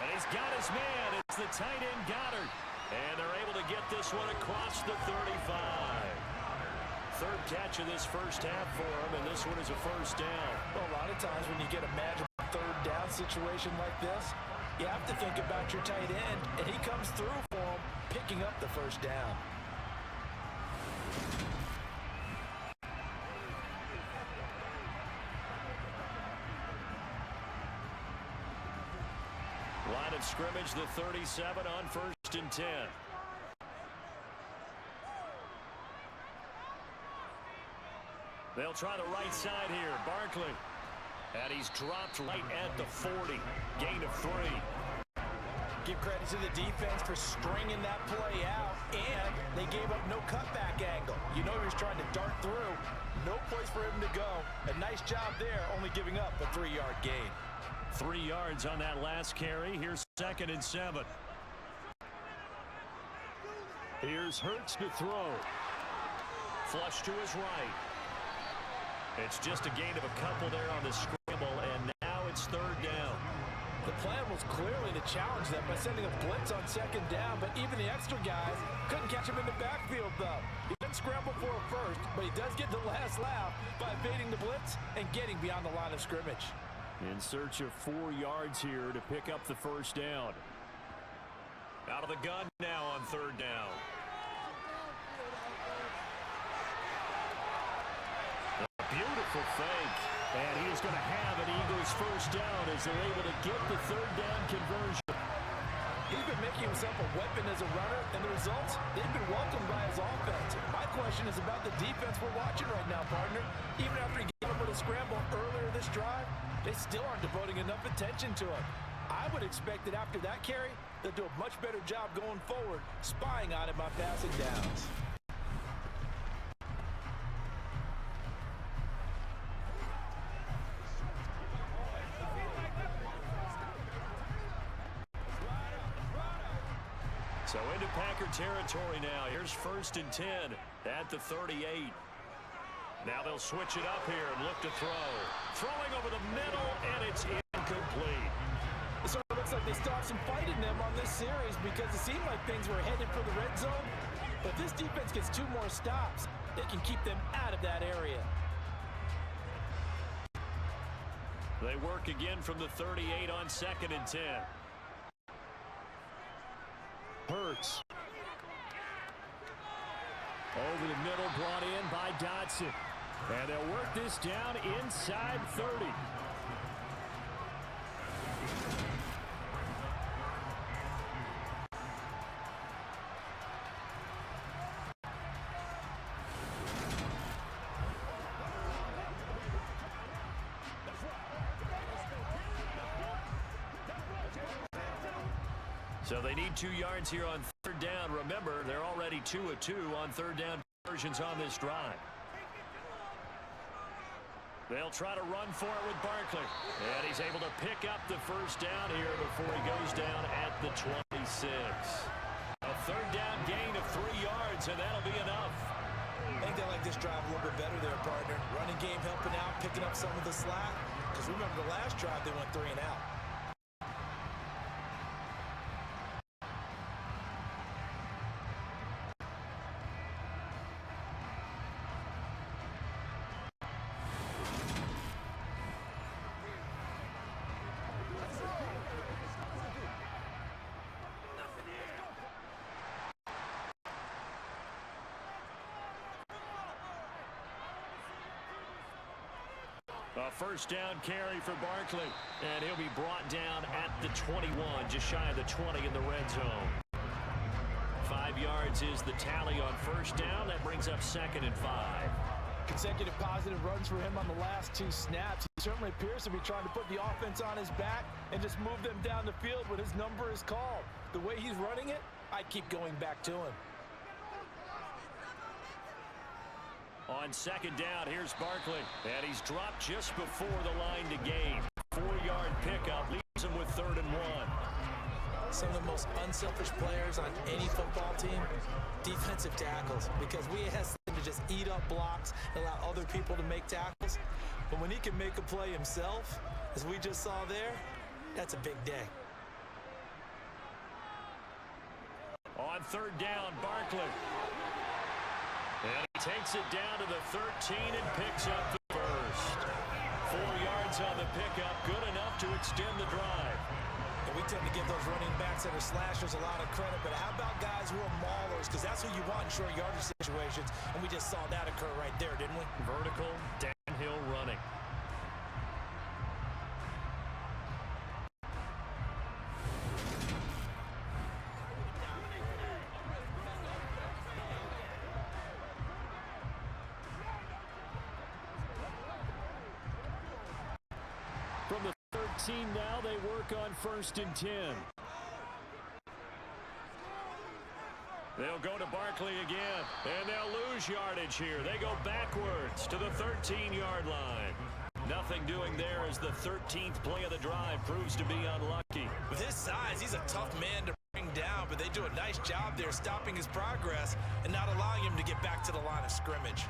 And he's got his man. It's the tight end Goddard. And they're able to get this one across the 35. Third catch of this first half for him, and this one is a first down. Well, a lot of times when you get a magical third down situation like this, you have to think about your tight end, and he comes through for him, picking up the first down. Line of scrimmage, the 37 on 1st and 10. They'll try the right side here. Barkley. And he's dropped right at the 40. Gain of 3. Give credit to the defense for stringing that play out, and they gave up no cutback angle. You know he was trying to dart through. No place for him to go. A nice job there, only giving up a 3-yard gain. 3 yards on that last carry. Here's 2nd and 7. Here's Hurts to throw. Flush to his right. It's just a gain of a couple there on the scramble, and now it's 3rd down. The plan was clearly to challenge them by sending a blitz on 2nd down, but even the extra guys couldn't catch him in the backfield, though. He didn't scramble for a first, but he does get the last laugh by evading the blitz and getting beyond the line of scrimmage. In search of 4 yards here to pick up the first down. Out of the gun now on 3rd down. A beautiful fake. And he is going to have an Eagles first down as they're able to get the 3rd down conversion. He's been making himself a weapon as a runner, and the results, they've been welcomed by his offense. My question is about the defense we're watching right now, partner. Even after he gave him with a scramble earlier this drive, they still aren't devoting enough attention to him. I would expect that after that carry, they'll do a much better job going forward, spying on him on passing downs. So into Packer territory now. Here's 1st and 10 at the 38. Now they'll switch it up here and look to throw. Throwing over the middle, and it's incomplete. It sort of looks like they still have some fight in them on this series because it seemed like things were headed for the red zone. But this defense gets 2 more stops. They can keep them out of that area. They work again from the 38 on 2nd and 10. Hurts. Over the middle, brought in by Dotson. And they'll work this down inside 30. So they need 2 yards here on 3rd down. Remember, they're already 2 of 2 on 3rd down conversions on this drive. They'll try to run for it with Barkley. And he's able to pick up the first down here before he goes down at the 26. A 3rd down gain of 3 yards, and that'll be enough. I think they like this drive a little bit better there, partner. Running game helping out, picking up some of the slack. Because remember, the last drive they went 3 and out. A first down carry for Barkley, and he'll be brought down at the 21, just shy of the 20 in the red zone. 5 yards is the tally on first down. That brings up 2nd and 5. Consecutive positive runs for him on the last 2 snaps. He certainly appears to be trying to put the offense on his back and just move them down the field when his number is called. The way he's running it, I keep going back to him. On 2nd down, here's Barkley, and he's dropped just before the line to gain. 4-yard pickup leaves him with 3rd and 1. Some of the most unselfish players on any football team, defensive tackles, because we ask them to to just eat up blocks and allow other people to make tackles. But when he can make a play himself, as we just saw there, that's a big day. On third down, Barkley. And he takes it down to the 13 and picks up the first. 4 yards on the pickup, good enough to extend the drive. And we tend to give those running backs that are slashers a lot of credit, but how about guys who are maulers? Because that's who you want in short yardage situations, and we just saw that occur right there, didn't we? Vertical, downhill running. From the 13 now, they work on 1st and 10. They'll go to Barkley again, and they'll lose yardage here. They go backwards to the 13-yard line. Nothing doing there as the 13th play of the drive proves to be unlucky. With his size, he's a tough man to bring down, but they do a nice job there stopping his progress and not allowing him to get back to the line of scrimmage.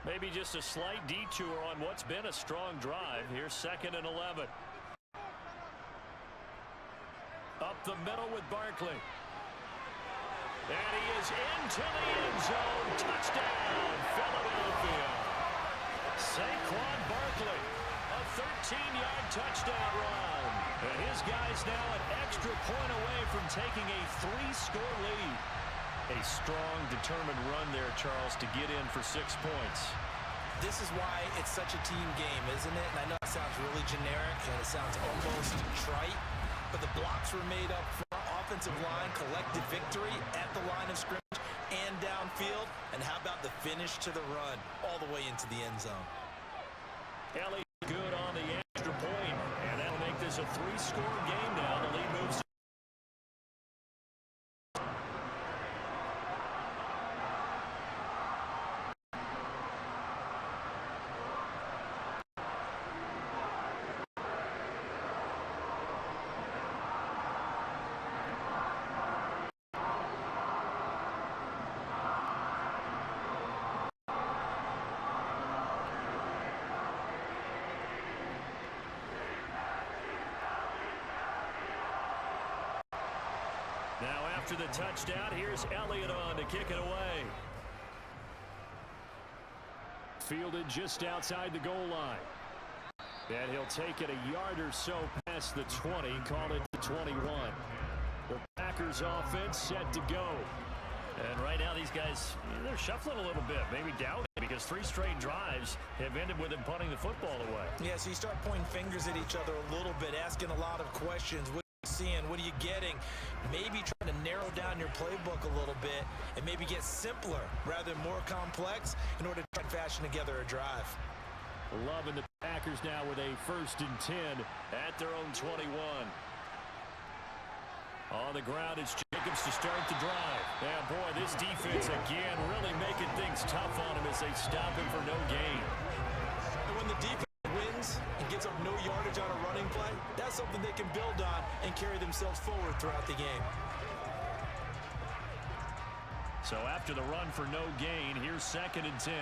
Maybe just a slight detour on what's been a strong drive. Here's 2nd and 11. Up the middle with Barkley. And he is into the end zone. Touchdown, Philadelphia. Saquon Barkley, a 13-yard touchdown run. And his guy's now an extra point away from taking a 3-score lead. A strong, determined run there, Charles, to get in for 6 points. This is why it's such a team game, isn't it? And I know it sounds really generic and it sounds almost trite, but the blocks were made up front. Offensive line, collective victory at the line of scrimmage and downfield. And how about the finish to the run all the way into the end zone? Ellie good on the extra point, and that'll make this a 3-score game now. The lead moves. Now after the touchdown, here's Elliott on to kick it away. Fielded just outside the goal line. And he'll take it a yard or so past the 20, call it the 21. The Packers offense set to go. And right now these guys, they're shuffling a little bit, maybe doubting, because 3 straight drives have ended with them punting the football away. Yeah, so you start pointing fingers at each other a little bit, asking a lot of questions. What are you seeing? What are you getting? Maybe trying to narrow down your playbook a little bit and maybe get simpler rather than more complex in order to try and fashion together a drive. Loving the Packers now with a 1st and 10 at their own 21. On the ground, it's Jacobs to start the drive. And boy, this defense again really making things tough on him as they stop him for no gain. And when the defense wins and gives up no yardage on a running play, that's something they can build on and carry themselves forward throughout the game. So after the run for no gain, here's 2nd and 10.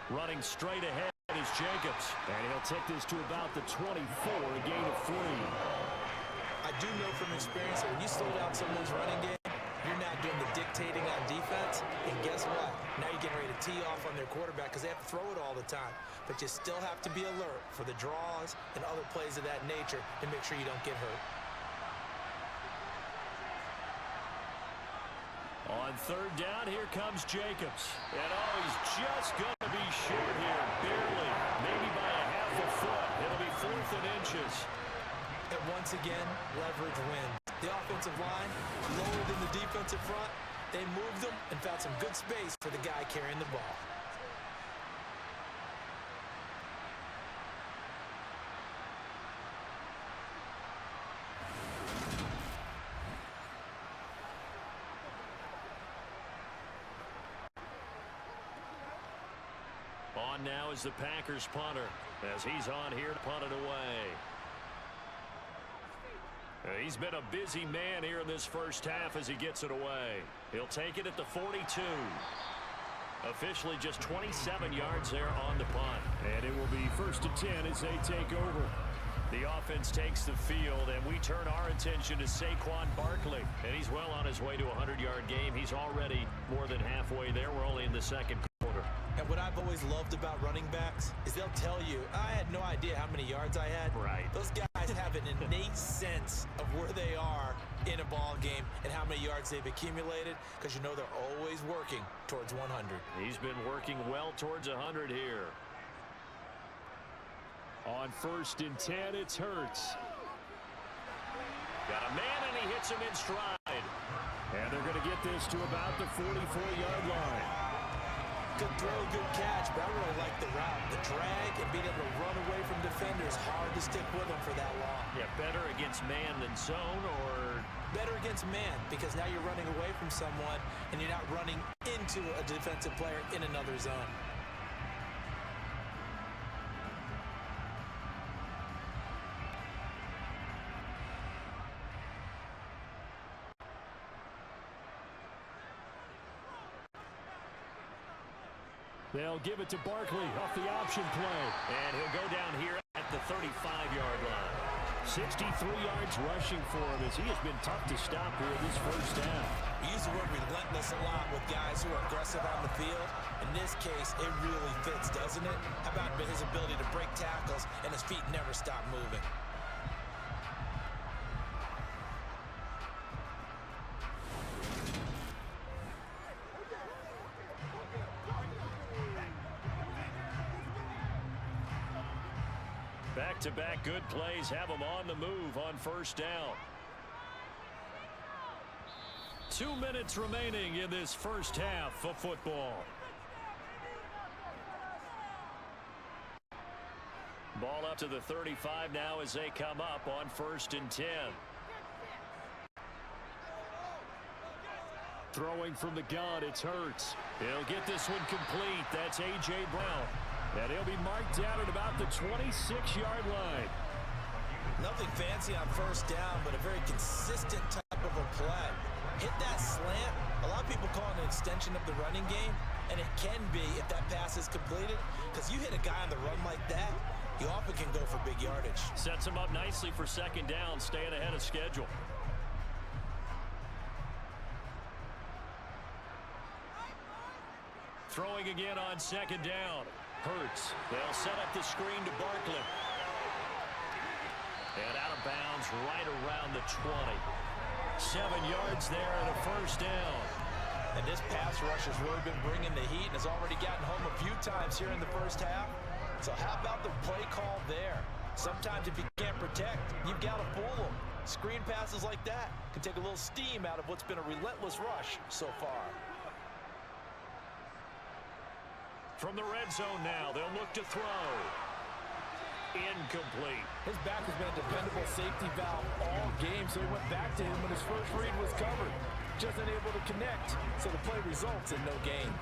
Running straight ahead is Jacobs. And he'll take this to about the 24, a gain of 3. I do know from experience that when you slow down someone's running game, you're now doing the dictating on defense. And guess what? Now you're getting ready to tee off on their quarterback because they have to throw it all the time. But you still have to be alert for the draws and other plays of that nature to make sure you don't get hurt. On 3rd down, here comes Jacobs. And oh, he's just going to be short here, barely, maybe by a half a foot. It'll be 4th and inches. And once again, leverage wins. The offensive line, lower than the defensive front, they moved them and found some good space for the guy carrying the ball. On on now as the Packers punter, as he's on here to punt it away. He's been a busy man here in this first half as he gets it away. He'll take it at the 42. Officially just 27 yards there on the punt. And it will be 1st and 10 as they take over. The offense takes the field, and we turn our attention to Saquon Barkley. And he's well on his way to a 100-yard game. He's already more than halfway there. We're only in the second quarter. And what I've always loved about running backs is they'll tell you, I had no idea how many yards I had. Right. Those guys have an innate sense of where they are in a ball game and how many yards they've accumulated, because you know they're always working towards 100. He's been working well towards 100 here. On 1st and 10, it's Hurts. Got a man, and he hits him in stride. And they're going to get this to about the 44-yard line. Good throw, good catch, but I really like the route. The drag and being able to run away from defenders, hard to stick with them for that long. Yeah, better against man than zone, or better against man, because now you're running away from someone and you're not running into a defensive player in another zone. They'll give it to Barkley off the option play. And he'll go down here at the 35-yard line. 63 yards rushing for him as he has been tough to stop here this first half. We use the word relentless a lot with guys who are aggressive on the field. In this case, it really fits, doesn't it? How about his ability to break tackles and his feet never stop moving? Back-to-back good plays have him on the move on first down. 2 minutes remaining in this first half of football. Ball up to the 35 now as they come up on 1st and 10. Throwing from the gun, it's Hurts. He'll get this one complete. That's A.J. Brown. And he'll be marked down at about the 26-yard line. Nothing fancy on first down, but a very consistent type of a play. Hit that slant. A lot of people call it an extension of the running game, and it can be if that pass is completed, because you hit a guy on the run like that, you often can go for big yardage. Sets him up nicely for second down, staying ahead of schedule. Throwing again on second down. Hurts. They'll set up the screen to Barkley. And out of bounds right around the 20. 7 yards there and a first down. And this pass rush has really been bringing the heat and has already gotten home a few times here in the first half. So how about the play call there? Sometimes if you can't protect, you've got to fool them. Screen passes like that can take a little steam out of what's been a relentless rush so far. From the red zone now, they'll look to throw. Incomplete. His back has been a dependable safety valve all game, so he went back to him when his first read was covered. Just unable to connect, so the play results in no gain.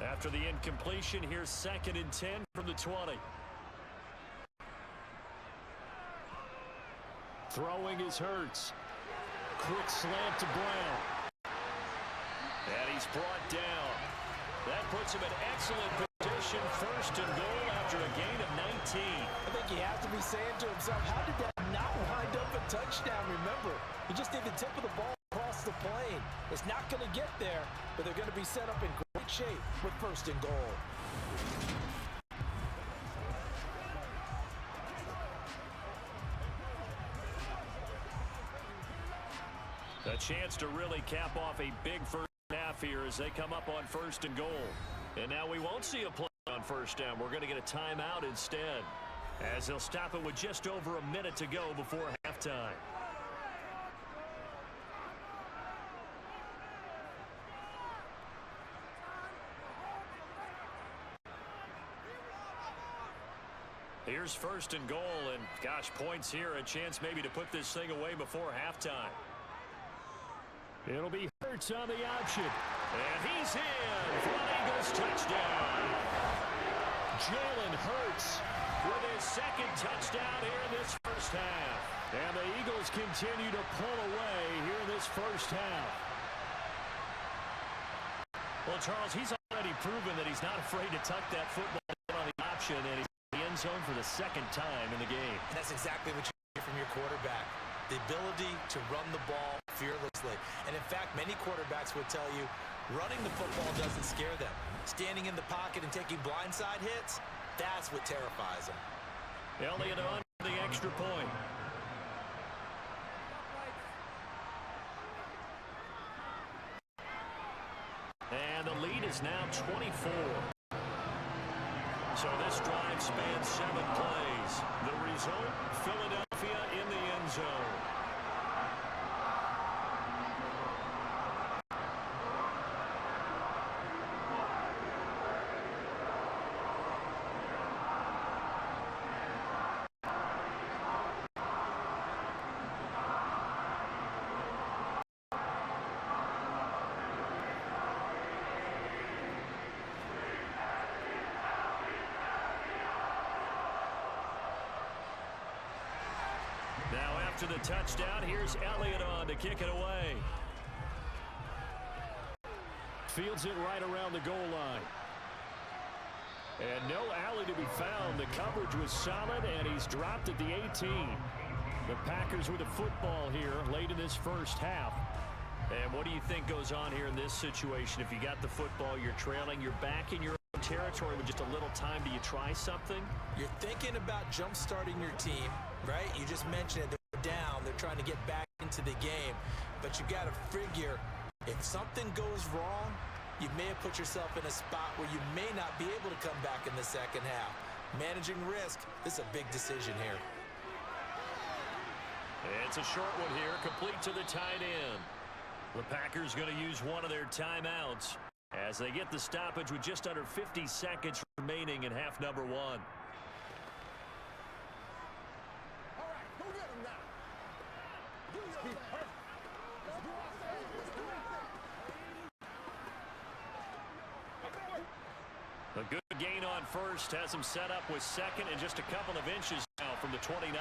After the incompletion, here's 2nd and 10 from the 20. Throwing is Hurts. Quick slant to Brown. And he's brought down. That puts him in excellent position. 1st and goal after a gain of 19. I think he has to be saying to himself, how did that not wind up a touchdown? Remember, he just did the tip of the ball across the plane. It's not going to get there, but they're going to be set up in great shape with 1st and goal. A chance to really cap off a big first half here as they come up on 1st and goal. And now we won't see a play on first down. We're going to get a timeout instead, as they'll stop it with just over a minute to go before halftime. Here's 1st and goal, and gosh, points here, a chance maybe to put this thing away before halftime. It'll be Hurts on the option. And he's in for an Eagles touchdown. Jalen Hurts with his second touchdown here in this first half. And the Eagles continue to pull away here in this first half. Well, Charles, he's already proven that he's not afraid to tuck that football on the option, and he's in the end zone for the second time in the game. And that's exactly what you get from your quarterback. The ability to run the ball fearlessly. And in fact, many quarterbacks would tell you running the football doesn't scare them. Standing in the pocket and taking blindside hits, that's what terrifies them. Elliott on the extra point. And the lead is now 24. So this drive spans 7 plays. The result, Philadelphia in the end zone. Now after the touchdown, here's Elliott on to kick it away. Fields it right around the goal line. And no alley to be found. The coverage was solid, and he's dropped at the 18. The Packers with the football here late in this first half. And what do you think goes on here in this situation? If you got the football, you're trailing, you're back in your own territory with just a little time. Do you try something? You're thinking about jump-starting your team, right? You just mentioned it. They're down. They're trying to get back into the game. But you got to figure, if something goes wrong, you may have put yourself in a spot where you may not be able to come back in the second half. Managing risk is a big decision here. It's a short one here, complete to the tight end. The Packers going to use one of their timeouts as they get the stoppage with just under 50 seconds remaining in half number 1. A good gain on first has him set up with second and just a couple of inches now from the 29.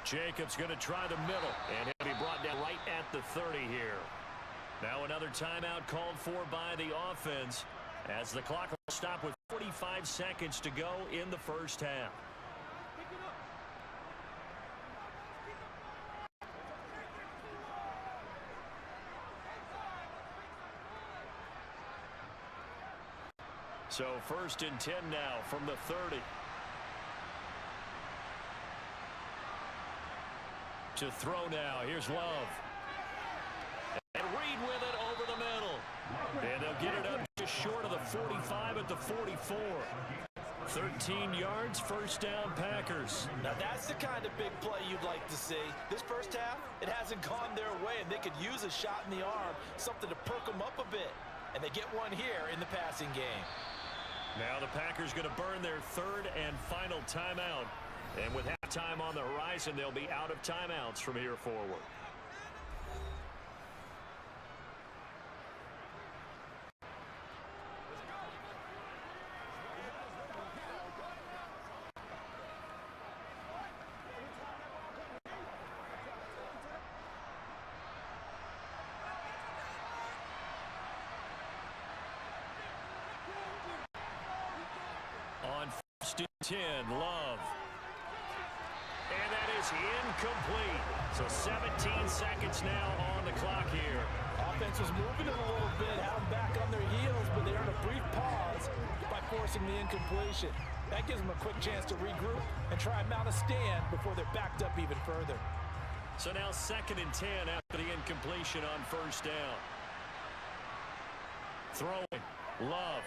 Jacobs going to try the middle, and he'll be brought down right at the 30 here. Now another timeout called for by the offense as the clock will stop with 45 seconds to go in the first half. So first and 10 now from the 30. To throw now. Here's Love. And Reed with it over the middle. And they'll get it up just short of the 45 at the 44. 13 yards, first down Packers. Now that's the kind of big play you'd like to see. This first half, it hasn't gone their way, and they could use a shot in the arm, something to perk them up a bit. And they get one here in the passing game. Now the Packers going to burn their third and final timeout. And with halftime on the horizon, they'll be out of timeouts from here forward. On first and 10, Love. And that is incomplete. So 17 seconds now on the clock here. Offense was moving it a little bit, had them back on their heels, but they earned a brief pause by forcing the incompletion. That gives them a quick chance to regroup and try and mount a stand before they're backed up even further. So now second and 10 after the incompletion on first down. Throwing, Love.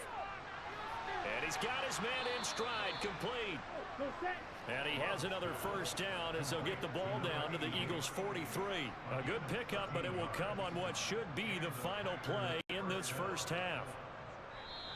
And he's got his man in stride, complete. And he has another first down as they'll get the ball down to the Eagles' 43. A good pickup, but it will come on what should be the final play in this first half.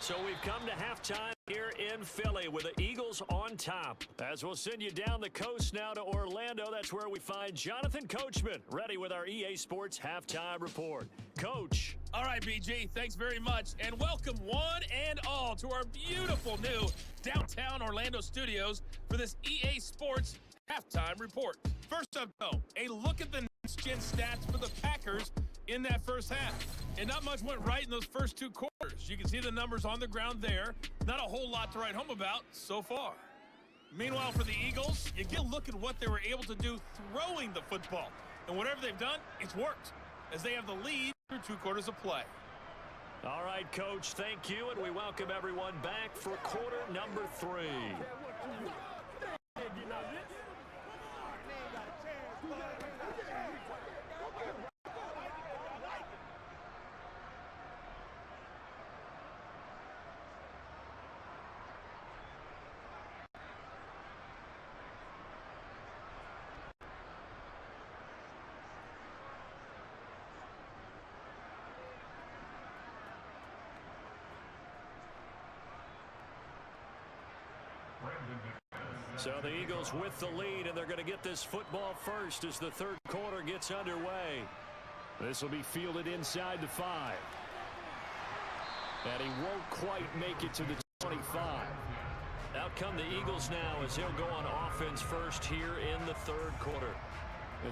So we've come to halftime here in Philly with the Eagles on top. As we'll send you down the coast now to Orlando, that's where we find Jonathan Coachman, ready with our EA Sports Halftime Report. Coach. All right, BG, thanks very much. And welcome one and all to our beautiful new downtown Orlando studios for this EA Sports Halftime Report. First up, though, a look at the next-gen stats for the Packers in that first half. And not much went right in those first two quarters. You can see the numbers on the ground there. Not a whole lot to write home about so far. Meanwhile, for the Eagles, you get a look at what they were able to do throwing the football. And whatever they've done, it's worked, as they have the lead through 2 quarters of play. All right, Coach, thank you, and we welcome everyone back for quarter number 3. So the Eagles with the lead, and they're going to get this football first as the third quarter gets underway. This will be fielded inside the 5. And he won't quite make it to the 25. Out come the Eagles now as he'll go on offense first here in the third quarter.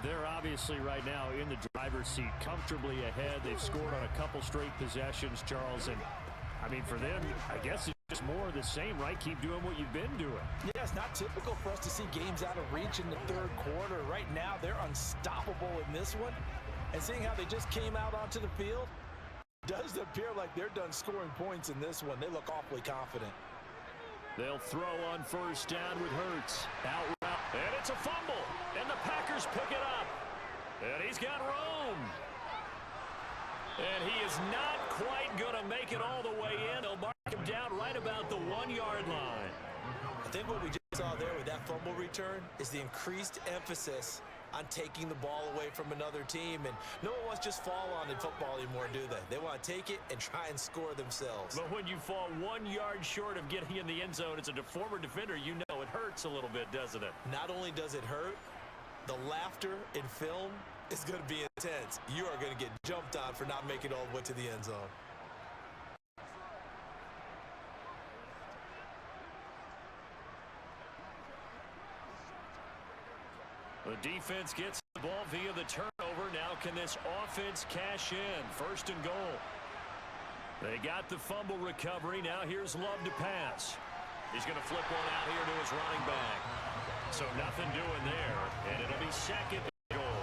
They're obviously right now in the driver's seat, comfortably ahead. They've scored on a couple straight possessions, Charles. And, I mean, for them, I guess it's just more of the same, right? Keep doing what you've been doing. Yeah, it's not typical for us to see games out of reach in the third quarter. Right now, they're unstoppable in this one. And seeing how they just came out onto the field, does appear like they're done scoring points in this one. They look awfully confident. They'll throw on first down with Hurts. Out route, and it's a fumble. And the Packers pick it up. And he's got room. And he is not quite going to make it all the way in. They'll mark him down right about the 1-yard line. I think what we just saw there with that fumble return is the increased emphasis on taking the ball away from another team. And no one wants to just fall on in football anymore, do they? They want to take it and try and score themselves. But when you fall 1 yard short of getting in the end zone as a former defender, you know it hurts a little bit, doesn't it? Not only does it hurt, the laughter in film is going to be intense. You are going to get jumped on for not making it all the way to the end zone. The defense gets the ball via the turnover. Now can this offense cash in? First and goal. They got the fumble recovery. Now here's Love to pass. He's going to flip one out here to his running back. So nothing doing there, and it'll be second and goal.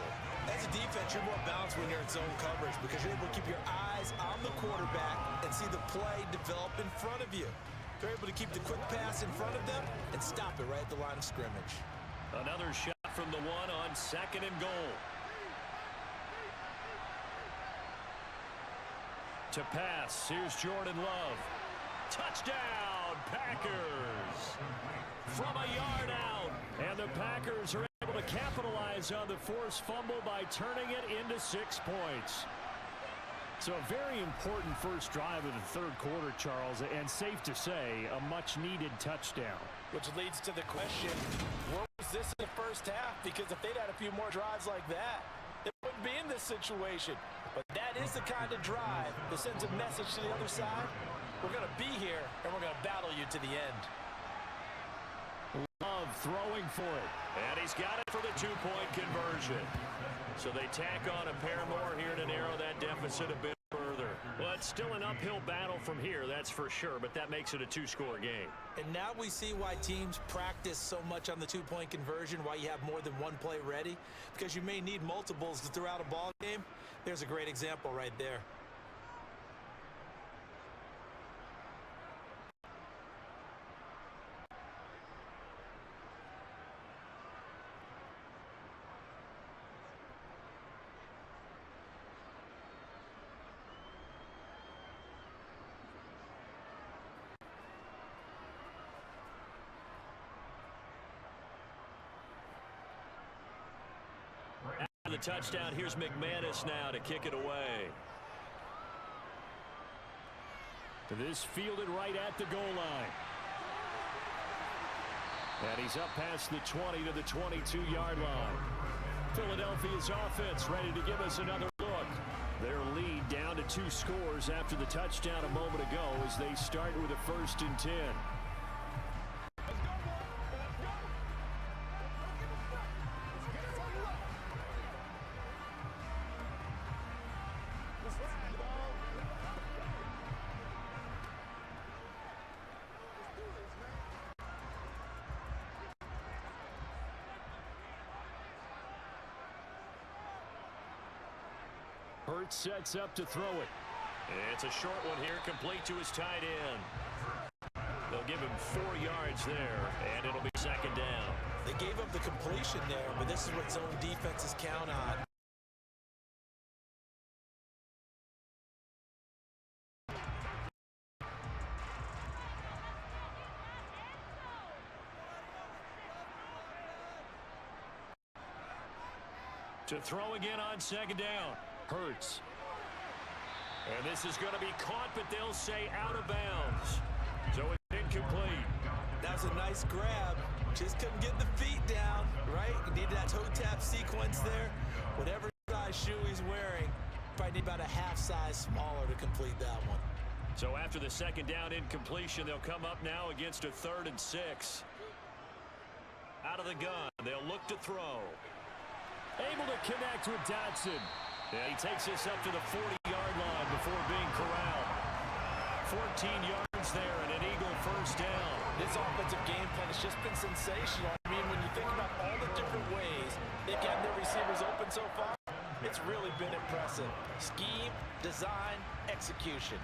As a defense, you're more balanced when you're in zone coverage because you're able to keep your eyes on the quarterback and see the play develop in front of you. They're able to keep the quick pass in front of them and stop it right at the line of scrimmage. Another shot from the 1 on second and goal. To pass, here's Jordan Love. Touchdown, Packers! From a yard out, and the Packers are able to capitalize on the forced fumble by turning it into 6 points. So a very important first drive of the third quarter, Charles, and safe to say, a much-needed touchdown. Which leads to the question, where was this in the first half? Because if they'd had a few more drives like that, they wouldn't be in this situation. But that is the kind of drive that sends a message to the other side. We're going to be here, and we're going to battle you to the end. Love throwing for it. And he's got it for the 2-point conversion. So they tack on a pair more here to narrow that deficit a bit further. Well, it's still an uphill battle from here, that's for sure, but that makes it a 2-score game. And now we see why teams practice so much on the 2-point conversion, why you have more than one play ready, because you may need multiples to throw out a ball game. There's a great example right there. The touchdown, here's McManus now to kick it away. This fielded right at the goal line. And he's up past the 20 to the 22-yard line. Philadelphia's offense ready to give us another look. Their lead down to 2 scores after the touchdown a moment ago as they start with a 1st and 10. Hurts sets up to throw it. It's a short one here, complete to his tight end. They'll give him 4 yards there, and it'll be 2nd down. They gave up the completion there, but this is what zone defenses count on. To throw again on 2nd down. Hurts. And this is going to be caught, but they'll say out of bounds. So it's incomplete. That was a nice grab. Just couldn't get the feet down, right? You needed that toe tap sequence there. Whatever size shoe he's wearing, probably need about a half size smaller to complete that one. So after the 2nd down incompletion, they'll come up now against a 3rd and 6. Out of the gun, they'll look to throw. Able to connect with Dotson. Yeah, he takes this up to the 40-yard line before being corralled. 14 yards there and an Eagle 1st down. This offensive game plan has just been sensational. I mean, when you think about all the different ways they've gotten their receivers open so far, it's really been impressive. Scheme, design, execution.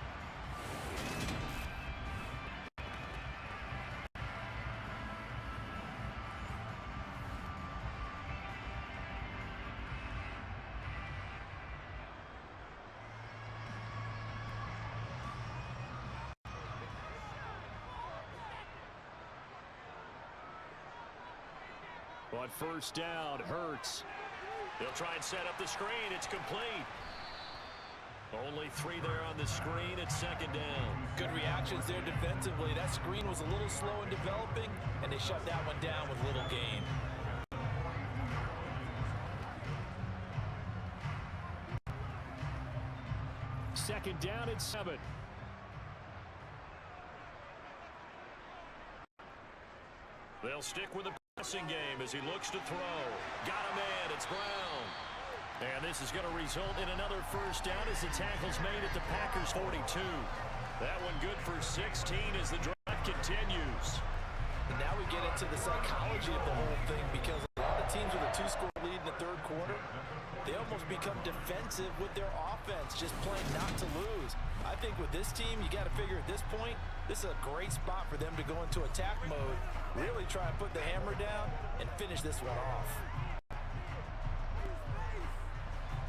On 1st down, Hurts. They'll try and set up the screen. It's complete. Only 3 there on the screen at 2nd down. Good reactions there defensively. That screen was a little slow in developing, and they shut that one down with little gain. Second down and 7. They'll stick with the passing game as he looks to throw. Got a man. It's Brown. And this is going to result in another 1st down as the tackle's made at the Packers' 42. That one good for 16 as the drive continues. And now we get into the psychology of the whole thing, because a lot of teams with a 2-score lead in the 3rd quarter, they almost become defensive with their offense, just playing not to lose. I think with this team, you got to figure at this point, this is a great spot for them to go into attack mode, really try and put the hammer down and finish this one off.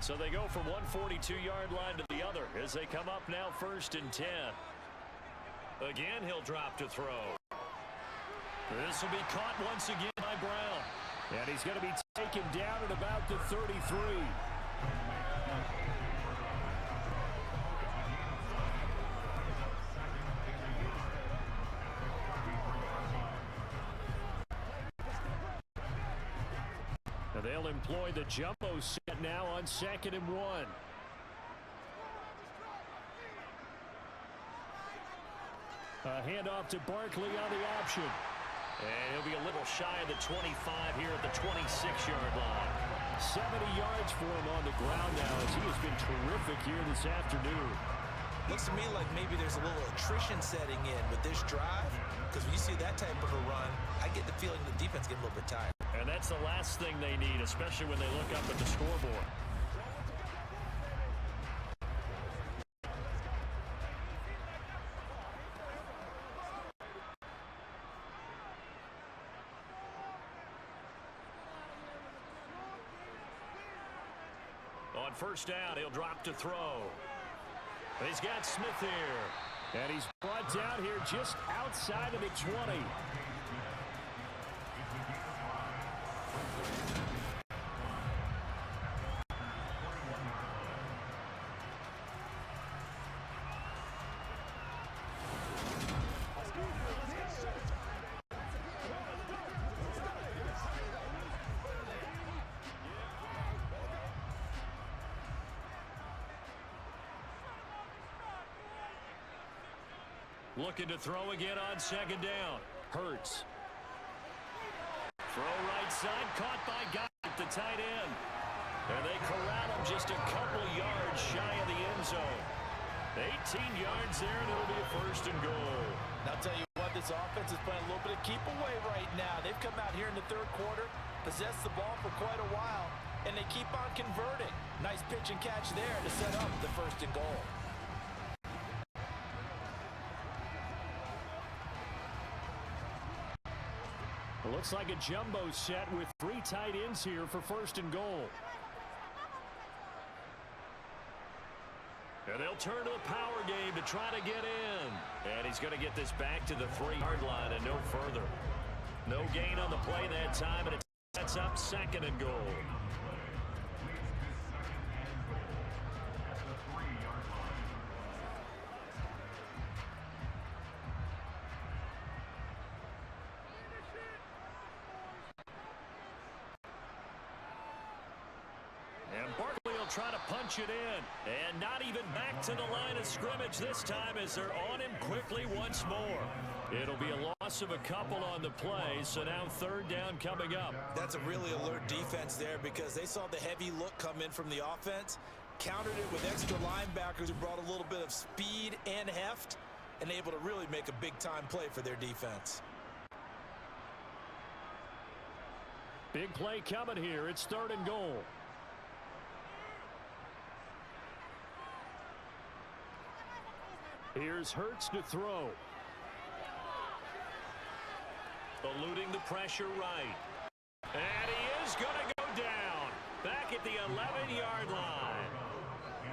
So they go from one 42-yard line to the other as they come up now 1st and 10. Again, he'll drop to throw. This will be caught once again by Brown. And he's going to be taken down at about the 33. And they'll employ the jumbo set now on 2nd and 1. A handoff to Barkley on the option. And he'll be a little shy of the 25 here at the 26-yard line. 70 yards for him on the ground now as he has been terrific here this afternoon. Looks to me like maybe there's a little attrition setting in with this drive, because when you see that type of a run, I get the feeling the defense gets a little bit tired. And that's the last thing they need, especially when they look up at the scoreboard. On 1st down, he'll drop to throw. He's got Smith here. And he's brought down here just outside of the 20. Looking to throw again on second down. Hurts. Throw right side, caught by Goddard, the tight end. And they corral him just a couple yards shy of the end zone. 18 yards there, and it'll be a first and goal. Now, I'll tell you what, this offense is playing a little bit of keep away right now. They've come out here in the third quarter, possessed the ball for quite a while, and they keep on converting. Nice pitch and catch there to set up the first and goal. It looks like a jumbo set with 3 tight ends here for first and goal. And they'll turn to the power game to try to get in. And he's going to get this back to the 3-yard line and no further. No gain on the play that time, and it sets up second and goal. Try to punch it in, and not even back to the line of scrimmage this time as they're on him quickly once more. It'll be a loss of a couple on the play, so now third down coming up. That's a really alert defense there because they saw the heavy look come in from the offense, countered it with extra linebackers who brought a little bit of speed and heft, and able to really make a big-time play for their defense. Big play coming here. It's third and goal. Here's Hurts to throw. Eluding the pressure right. And he is going to go down. Back at the 11-yard line.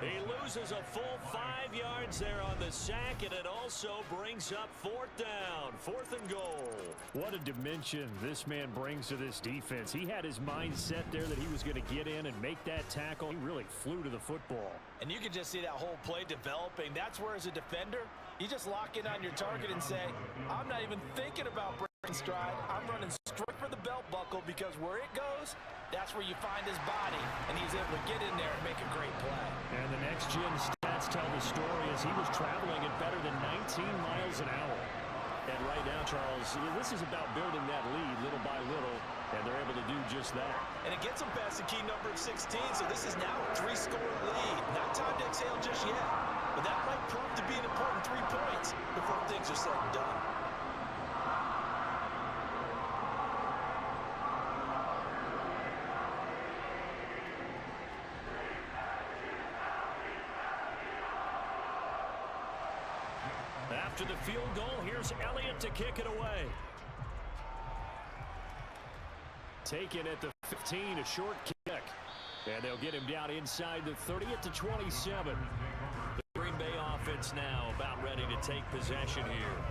He loses a full 5 yards there on the sack, and it also brings up fourth down. Fourth and goal. What a dimension this man brings to this defense. He had his mind set there that he was going to get in and make that tackle. He really flew to the football. And you can just see that whole play developing. That's where, as a defender, you just lock in on your target and say, I'm not even thinking about breaking stride. I'm running straight for the belt buckle because where it goes, that's where you find his body. And he's able to get in there and make a great play. And the next-gen stats tell the story as he was traveling at better than 19 miles an hour. And right now, Charles, this is about building that lead little by little, and they're able to do just that. And it gets them past the key number of 16, so this is now a 3-score lead. Not time to exhale just yet, but that might prove to be an important 3 points before things are said and done. After the field goal, here's Elliott to kick it away. Taken at the 15, a short kick. And they'll get him down inside the 30 at the 27. The Green Bay offense now about ready to take possession here.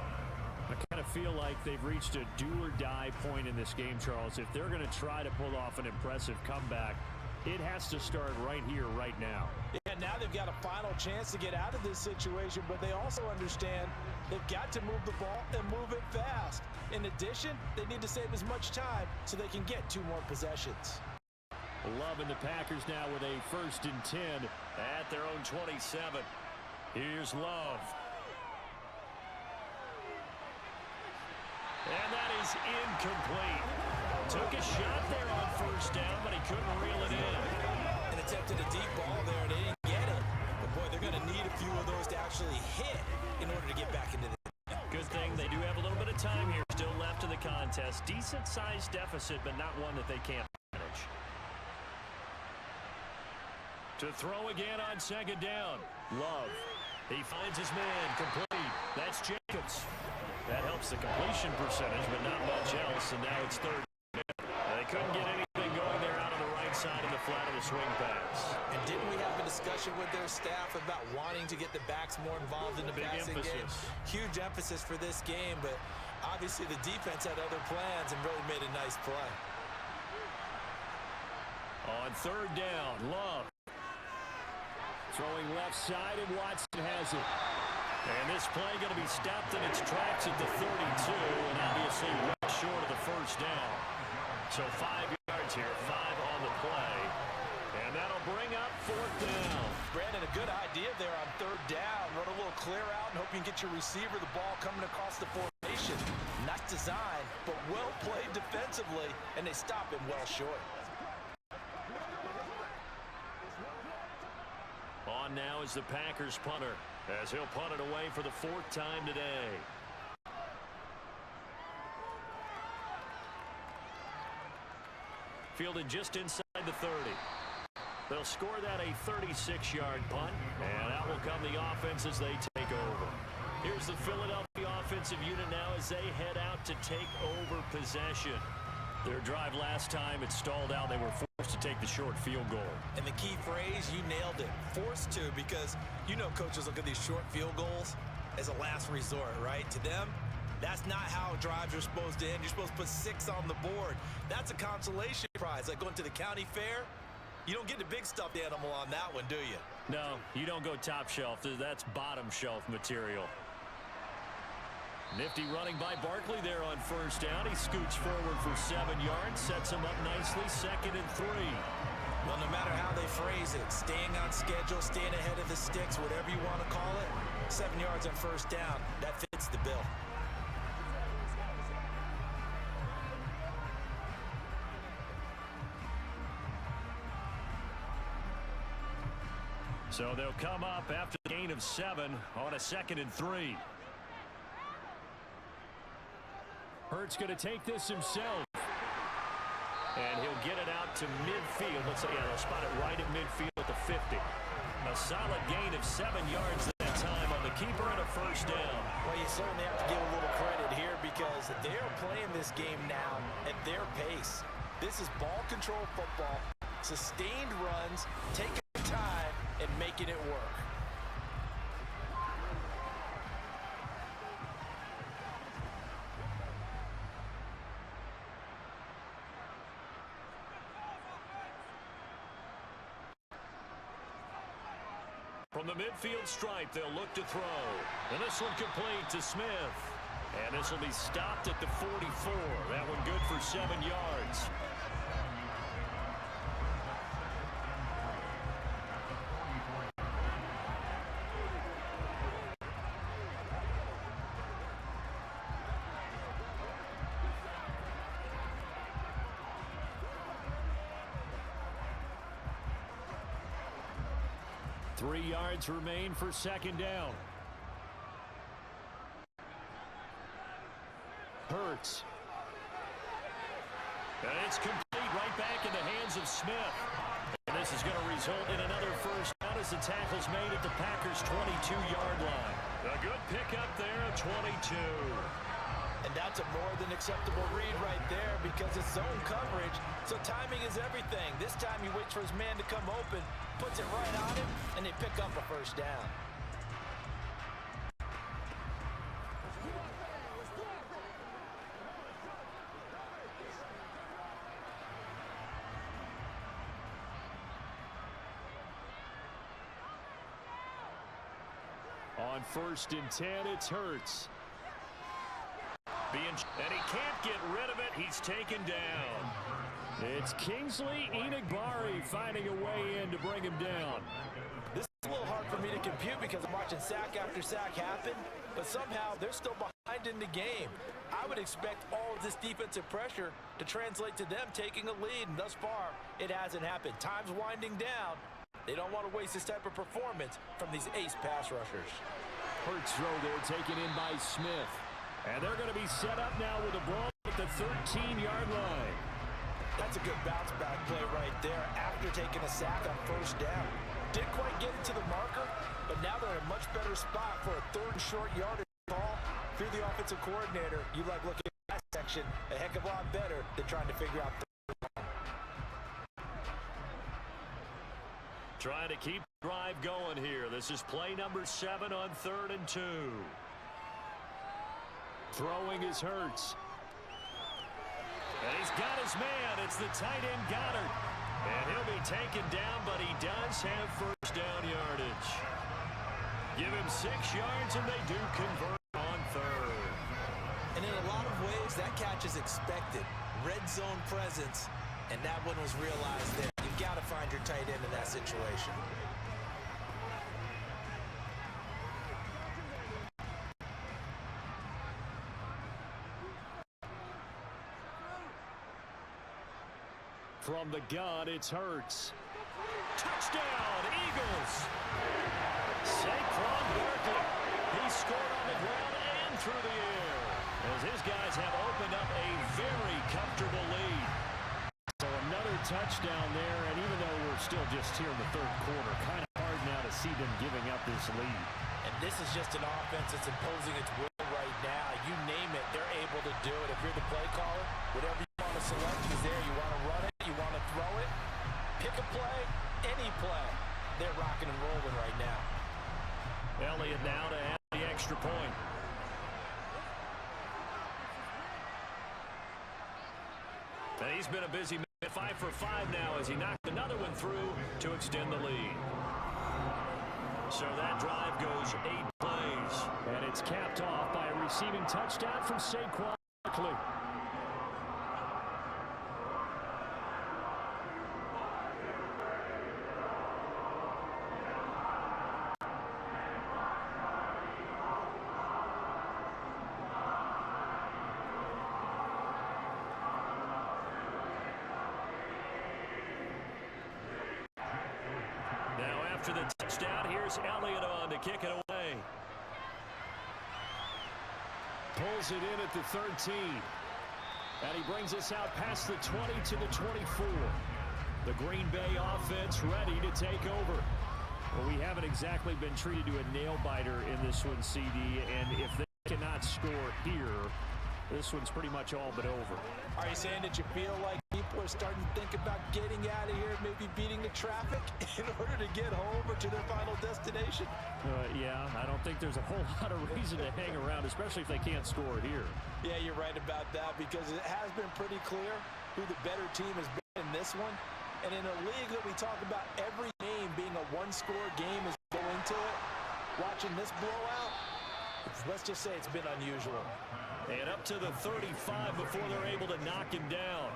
I kind of feel like they've reached a do-or-die point in this game, Charles. If they're going to try to pull off an impressive comeback, it has to start right here, right now. Yeah, now they've got a final chance to get out of this situation, but they also understand they've got to move the ball and move it fast. In addition, they need to save as much time so they can get 2 more possessions. Love and the Packers now with a 1st and 10 at their own 27. Here's Love. And that is incomplete. Took a shot there on first down, but he couldn't reel it in. And attempted a deep ball there, and they didn't get it. But, boy, they're going to need a few of those to actually hit in order to get back into the game. Good thing they do have a little bit of time here still left in the contest. Decent-sized deficit, but not one that they can't manage. To throw again on second down. Love. He finds his man. Complete. That's Jacobs. That helps the completion percentage, but not much else, and now it's third. They couldn't get anything going there out of the right side of the flat of the swing pass. And didn't we have a discussion with their staff about wanting to get the backs more involved in the passing game? Huge emphasis for this game, but obviously the defense had other plans and really made a nice play. On third down, Love. Throwing left side, and Watson has it. And this play going to be stopped in its tracks at the 32, and obviously right short of the first down. So 5 yards here, 5 on the play. And that'll bring up fourth down. Brandon, a good idea there on third down. Run a little clear out and Hope you can get your receiver the ball coming across the formation. Nice design, but well played defensively, and they stop him well short. On now is the Packers punter, as he'll punt it away for the 4th time today. Fielded just inside the 30. They'll score that a 36-yard punt, and out will come the offense as they take over. Here's the Philadelphia offensive unit now as they head out to take over possession. Their drive last time, it stalled out. They were forced to take the short field goal. And the key phrase, you nailed it. Forced to, because you know coaches look at these short field goals as a last resort, right? To them, that's not how drives are supposed to end. You're supposed to put 6 on the board. That's a consolation prize, like going to the county fair. You don't get the big stuffed animal on that one, do you? No, you don't go top shelf. That's bottom shelf material. Nifty running by Barkley there on 1st down. He scoots forward for 7 yards, sets him up nicely, 2nd and 3. Well, no matter how they phrase it, staying on schedule, staying ahead of the sticks, whatever you want to call it, 7 yards on 1st down, that fits the bill. So they'll come up after the gain of 7 on a 2nd and 3. Hurts going to take this himself. And he'll get it out to midfield. Let's say, yeah, they'll spot it right at midfield at the 50. A solid gain of 7 yards that time on the keeper and a 1st down. Well, you certainly have to give a little credit here because they're playing this game now at their pace. This is ball control football, sustained runs, taking time and making it work. From the midfield stripe, they'll look to throw. And this one complete to Smith. And this will be stopped at the 44. That one good for 7 yards. Three yards remain for 2nd down. Hurts. And it's complete right back in the hands of Smith. And this is going to result in another 1st down as the tackle's made at the Packers' 22-yard line. A good pickup there at 22. And that's a more than acceptable read right there because it's zone coverage, so timing is everything. This time he waits for his man to come open, puts it right on him, and they pick up a 1st down. On 1st and 10, it's Hurts. And he can't get rid of it. He's taken down. It's Kingsley Enagbari finding a way in to bring him down. This is a little hard for me to compute because I'm watching sack after sack happen, but somehow they're still behind in the game. I would expect all of this defensive pressure to translate to them taking a lead, and thus far, it hasn't happened. Time's winding down. They don't want to waste this type of performance from these ace pass rushers. Hurts throw there taken in by Smith. And they're going to be set up now with a ball at the 13-yard line. That's a good bounce back play right there after taking a sack on 1st down. Didn't quite get it to the marker, but now they're in a much better spot for a 3rd and short yardage ball. If you're the offensive coordinator, you like looking at that section a heck of a lot better than trying to figure out the Trying to keep the drive going here. This is play number 7 on 3rd and 2. Throwing is Hurts. And he's got his man. It's the tight end Goddard. And he'll be taken down, but he does have 1st down yardage. Give him 6 yards, and they do convert on 3rd. And in a lot of ways, that catch is expected. Red zone presence, and that one was realized there. You've got to find your tight end in that situation. From the gun, it's Hurts. Touchdown, Eagles! Saquon Barkley. He scored on the ground and through the air, as his guys have opened up a very comfortable lead. So another touchdown there, and even though we're still just here in the third quarter, kind of hard now to see them giving up this lead. And this is just an offense that's imposing its will right now. You name it, they're able to do it. If you're the play caller, whatever you want to select is there. You want to run it, you want to throw it, pick a play, any play. They're rocking and rolling right now. Elliott now to add the extra point. And he's been a busy man. 5 for 5 now as he knocked another one through to extend the lead. So that drive goes 8 plays. And it's capped off by a receiving touchdown from Saquon Barkley. After the touchdown, here's Elliott on to kick it away. Pulls it in at the 13. And he brings us out past the 20 to the 24. The Green Bay offense ready to take over. Well, we haven't exactly been treated to a nail-biter in this one, CD. And if they cannot score here, this one's pretty much all but over. Are you saying that you feel like people are starting to think about getting out of here, maybe beating the traffic in order to get home or to their final destination? Yeah, I don't think there's a whole lot of reason to hang around, especially if they can't score here. Yeah, you're right about that, because it has been pretty clear who the better team has been in this one. And in a league that we talk about every game being a one-score game as we go into it, watching this blowout, let's just say it's been unusual. And up to the 35 before they're able to knock him down.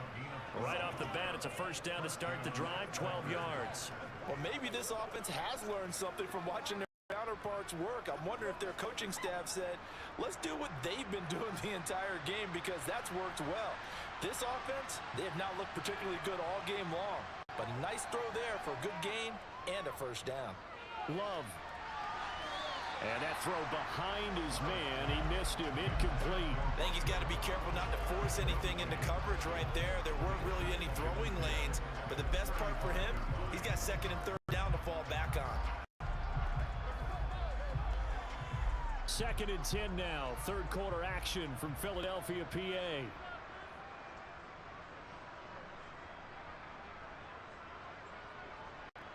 Right off the bat, it's a first down to start the drive, 12 yards. Well, maybe this offense has learned something from watching their counterparts work. I'm wondering if their coaching staff said, let's do what they've been doing the entire game, because that's worked well. This offense, they have not looked particularly good all game long. But a nice throw there for a good gain and a first down. Love. And that throw behind his man, he missed him, incomplete. I think he's got to be careful not to force anything into coverage right there. There weren't really any throwing lanes, but the best part for him, he's got second and third down to fall back on. Second and 10 now, third quarter action from Philadelphia, PA.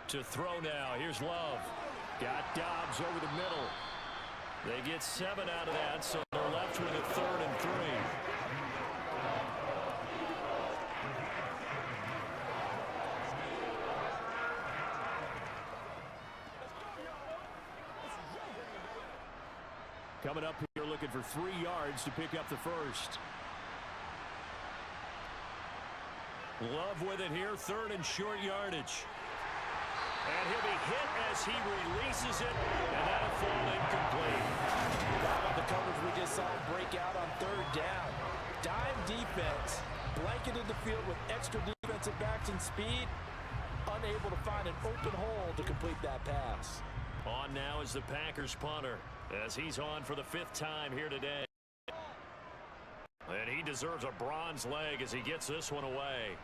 To throw now, here's Love. Got Dobbs over the middle. They get 7 out of that, so they're left with a 3rd and 3. Coming up here looking for 3 yards to pick up the first. Love with it here, 3rd and short yardage. And he'll be hit as he releases it, and that'll fall incomplete. How about the coverage we just saw break out on 3rd down? Dime defense, blanketed the field with extra defensive backs and speed, unable to find an open hole to complete that pass. On now is the Packers punter, as he's on for the 5th time here today. And he deserves a bronze leg as he gets this one away.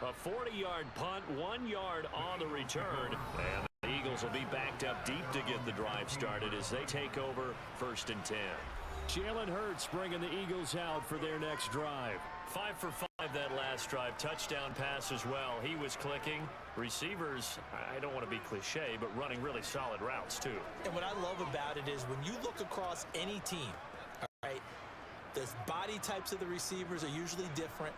A 40-yard punt, 1 yard on the return. And the Eagles will be backed up deep to get the drive started as they take over 1st and 10. Jalen Hurts bringing the Eagles out for their next drive. 5 for 5 that last drive. Touchdown pass as well. He was clicking. Receivers, I don't want to be cliche, but running really solid routes too. And what I love about it is when you look across any team, all right, the body types of the receivers are usually different.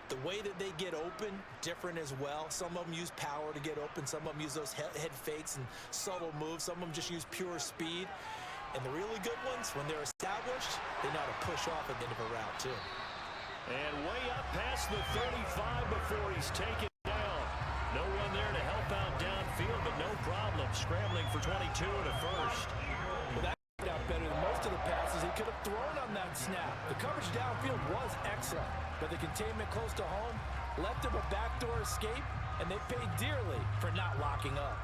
The way that they get open, different as well. Some of them use power to get open. Some of them use those head fakes and subtle moves. Some of them just use pure speed. And the really good ones, when they're established, they know how to push off at the end of a route, too. And way up past the 35 before he's taken down. No one there to help out downfield, but no problem. Scrambling for 22 and a first. Well, that worked out better than most of the passes he could have thrown on that snap. The coverage downfield was excellent, but the containment close to home left him a backdoor escape, and they paid dearly for not locking up.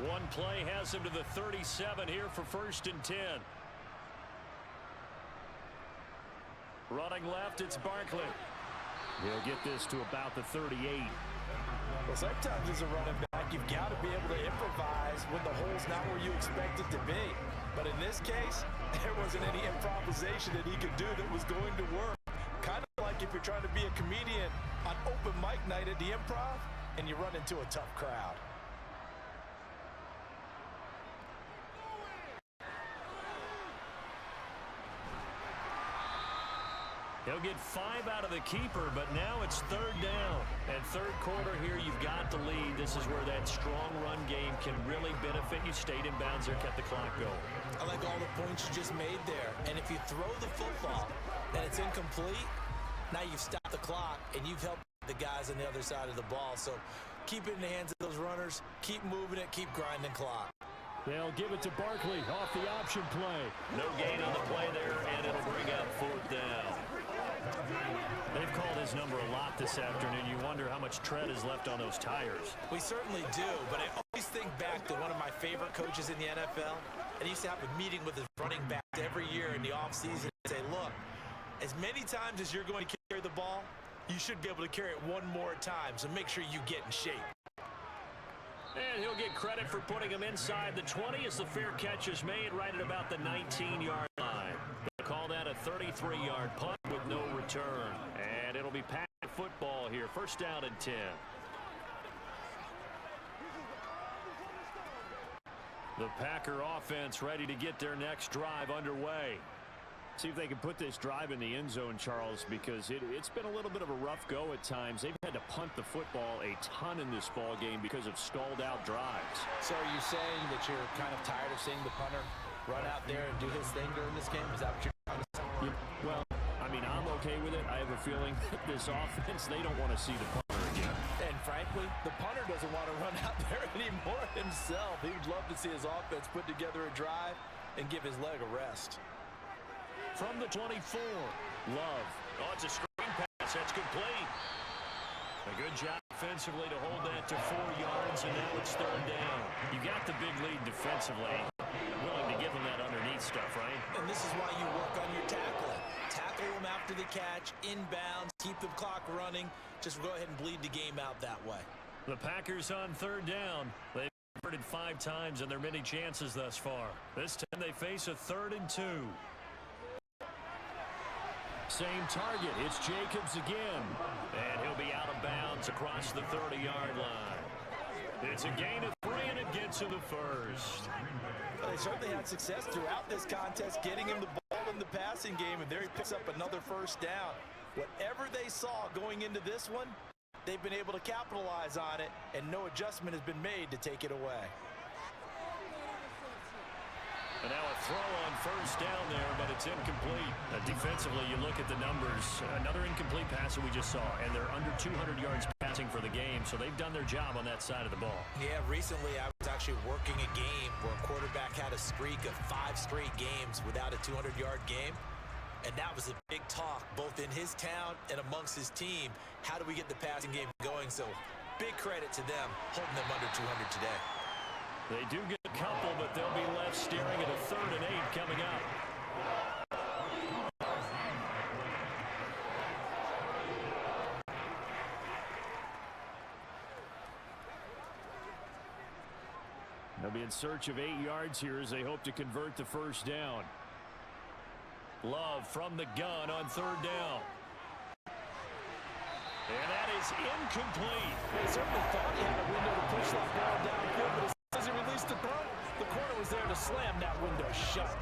One play has him to the 37 here for 1st and 10. Running left, it's Barkley. He'll get this to about the 38. Well, sometimes as a running back, you've got to be able to improvise when the hole's not where you expect it to be. But in this case, there wasn't any improvisation that he could do that was going to work. Kind of like if you're trying to be a comedian on open mic night at the Improv and you run into a tough crowd. He'll get 5 out of the keeper, but now it's 3rd down. And 3rd quarter here, you've got the lead. This is where that strong run game can really benefit you. Stayed in bounds there, kept the clock going. I like all the points you just made there. And if you throw the football and it's incomplete, now you've stopped the clock and you've helped the guys on the other side of the ball. So keep it in the hands of those runners. Keep moving it. Keep grinding clock. They'll give it to Barkley off the option play. No gain on the play there, and it'll bring up 4th down. They've called his number a lot this afternoon. You wonder how much tread is left on those tires. We certainly do, but I always think back to one of my favorite coaches in the NFL, and he used to have a meeting with his running back every year in the offseason and say, look, as many times as you're going to carry the ball, you should be able to carry it one more time, so make sure you get in shape. And he'll get credit for putting him inside the 20 as the fair catch is made right at about the 19-yard line. They'll call that a 33-yard punt with no return. And it'll be Pack football here. 1st down and 10. The Packer offense ready to get their next drive underway. See if they can put this drive in the end zone, Charles, because it's been a little bit of a rough go at times. They've had to punt the football a ton in this ball game because of stalled-out drives. So are you saying that you're kind of tired of seeing the punter run out there and do his thing during this game? Is that what you're trying to say? Yeah, well, I mean, I'm okay with it. I have a feeling that this offense, they don't want to see the punter again. And frankly, the punter doesn't want to run out there anymore himself. He would love to see his offense put together a drive and give his leg a rest. From the 24, Love. Oh, it's a screen pass. That's complete. A good job defensively to hold that to 4 yards, and now it's 3rd down. You got the big lead defensively. Willing to give them that underneath stuff, right? And this is why you work on your tackling. Tackle them after the catch, inbounds, keep the clock running. Just go ahead and bleed the game out that way. The Packers on 3rd down. They've converted 5 times in their many chances thus far. This time they face a 3rd and 2. Same target. It's Jacobs again. And he'll be out of bounds across the 30-yard line. It's a gain of 3, and it gets to the 1st. Well, they certainly had success throughout this contest, getting him the ball in the passing game, and there he picks up another 1st down. Whatever they saw going into this one, they've been able to capitalize on it, and no adjustment has been made to take it away. And now a throw on 1st down there, but it's incomplete. Defensively, you look at the numbers. Another incomplete pass that we just saw, and they're under 200 yards passing for the game, so they've done their job on that side of the ball. Yeah, recently I was actually working a game where a quarterback had a streak of 5 straight games without a 200-yard game, and that was a big talk, both in his town and amongst his team. How do we get the passing game going? So big credit to them holding them under 200 today. They do get a couple, but they'll be left staring at a 3rd and 8 coming up. They'll be in search of 8 yards here as they hope to convert the 1st down. Love from the gun on 3rd down. And that is incomplete. They certainly thought he had a window to push that ball downfield, but as he released the throw, the corner was there to slam that window shut.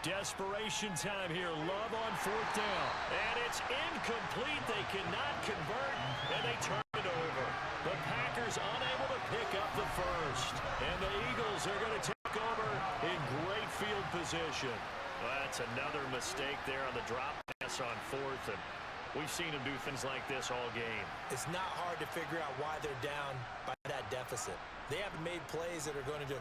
Desperation time here. Love on fourth down. And it's incomplete. They cannot convert, and they turn it over. The Packers unable to pick up the first. And the Eagles are going to take over in great field position. Well, that's another mistake there on the drop pass on fourth. And we've seen them do things like this all game. It's not hard to figure out why they're down by that deficit. They haven't made plays that are going to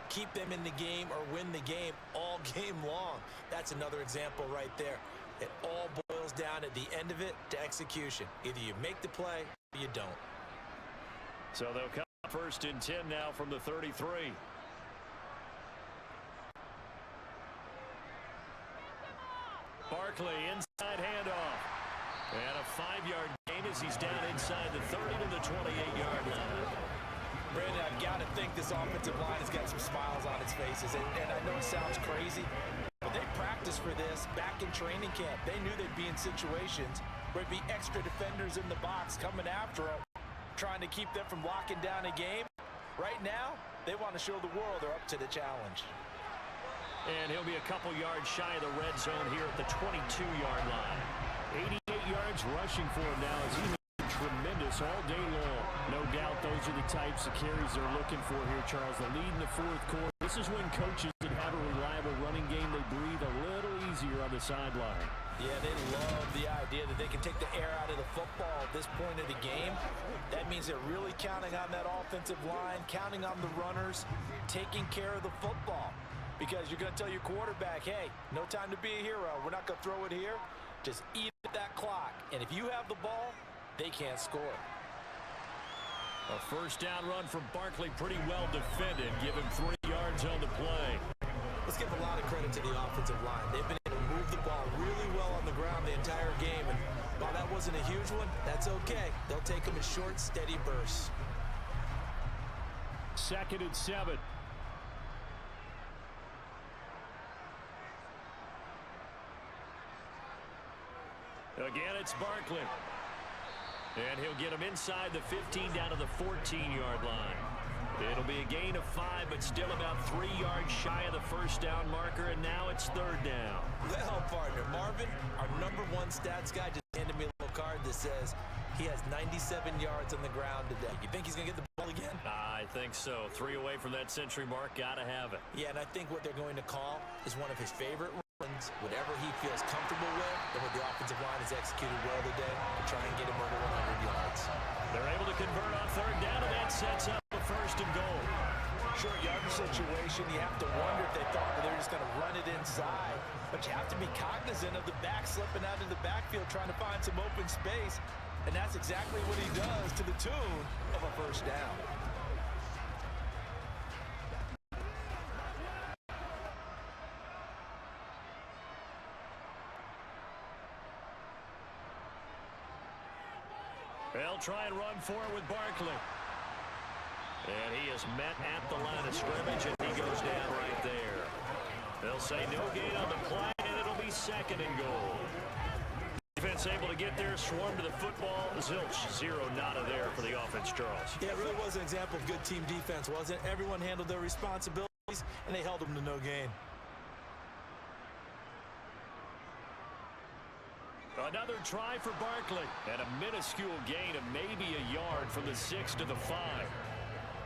keep them in the game or win the game all game long. That's another example right there. It all boils down at the end of it to execution. Either you make the play or you don't. So they'll come first and 10 now from the 33. Barkley inside handoff. And a 5-yard gain as he's down inside the 30 to the 28-yard line. Brandon, I've got to think this offensive line has got some smiles on its faces. And I know it sounds crazy, but they practiced for this back in training camp. They knew they'd be in situations where it'd be extra defenders in the box coming after them, trying to keep them from locking down a game. Right now, they want to show the world they're up to the challenge. And he'll be a couple yards shy of the red zone here at the 22-yard line. 88 yards rushing for him now as he's been tremendous all day long. No doubt those are the types of carries they're looking for here, Charles. The lead in the fourth quarter. This is when coaches that have a reliable running game, they breathe a little easier on the sideline. Yeah, they love the idea that they can take the air out of the football at this point of the game. That means they're really counting on that offensive line, counting on the runners, taking care of the football. Because you're going to tell your quarterback, hey, no time to be a hero. We're not going to throw it here. Just eat that clock. And if you have the ball, they can't score. A first down run from Barkley, pretty well defended. Give him 3 yards on the play. Let's give a lot of credit to the offensive line. They've been able to move the ball really well on the ground the entire game. And while that wasn't a huge one, that's okay. They'll take them in short, steady bursts. 2nd and 7. Again, it's Barkley. And he'll get him inside the 15 down to the 14-yard line. It'll be a gain of 5, but still about 3 yards shy of the first down marker, and now it's 3rd down. Well, partner, Marvin, our #1 stats guy, just handed me a little card that says he has 97 yards on the ground today. You think he's going to get the ball again? I think so. 3 away from that century mark. Got to have it. Yeah, and I think what they're going to call is one of his favorite runs, whatever he feels comfortable with, and what the offensive line has executed well today to try and get him over 100 yards. They're able to convert on 3rd down, and that sets up the 1st and goal. Short yardage situation, you have to wonder if they thought that they're just going to run it inside. But you have to be cognizant of the back slipping out of the backfield trying to find some open space. And that's exactly what he does to the tune of a first down. They'll try and run for it with Barkley. And he is met at the line of scrimmage, and he goes down right there. They'll say no gain on the play, and it'll be 2nd and goal. Defense able to get there, swarm to the football. Zilch, 0 nada there for the offense, Charles. Yeah, it really was an example of good team defense, wasn't it? Everyone handled their responsibilities, and they held them to no gain. Another try for Barkley, and a minuscule gain of maybe a yard from the 6 to the 5.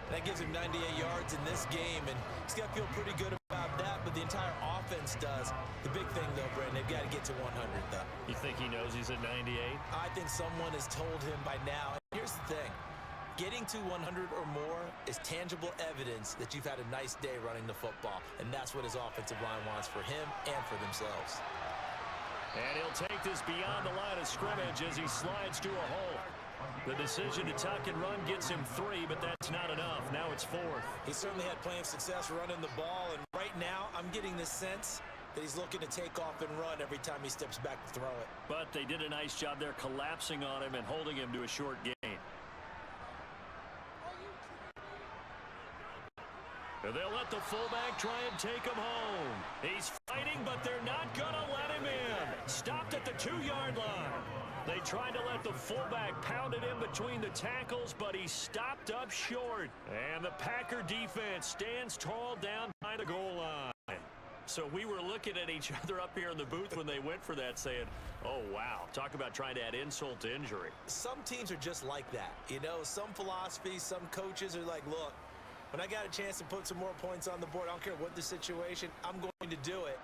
That gives him 98 yards in this game, and he's got to feel pretty good about that, but the entire offense does. The big thing, though, Brandon, they've got to get to 100, though. You think he knows he's at 98? I think someone has told him by now. And here's the thing. Getting to 100 or more is tangible evidence that you've had a nice day running the football, and that's what his offensive line wants for him and for themselves. And he'll take this beyond the line of scrimmage as he slides to a hole. The decision to tuck and run gets him 3, but that's not enough. Now it's 4th. He certainly had plenty of success running the ball, and right now I'm getting the sense that he's looking to take off and run every time he steps back to throw it. But they did a nice job there collapsing on him and holding him to a short gain. And they'll let the fullback try and take him home. He's fighting, but they're not going to let him in. Stopped at the 2-yard line. They tried to let the fullback pound it in between the tackles, but he stopped up short. And the Packer defense stands tall down by the goal line. So we were looking at each other up here in the booth when they went for that saying, oh, wow, talk about trying to add insult to injury. Some teams are just like that. You know, some philosophies, some coaches are like, look, when I got a chance to put some more points on the board, I don't care what the situation, I'm going to do it.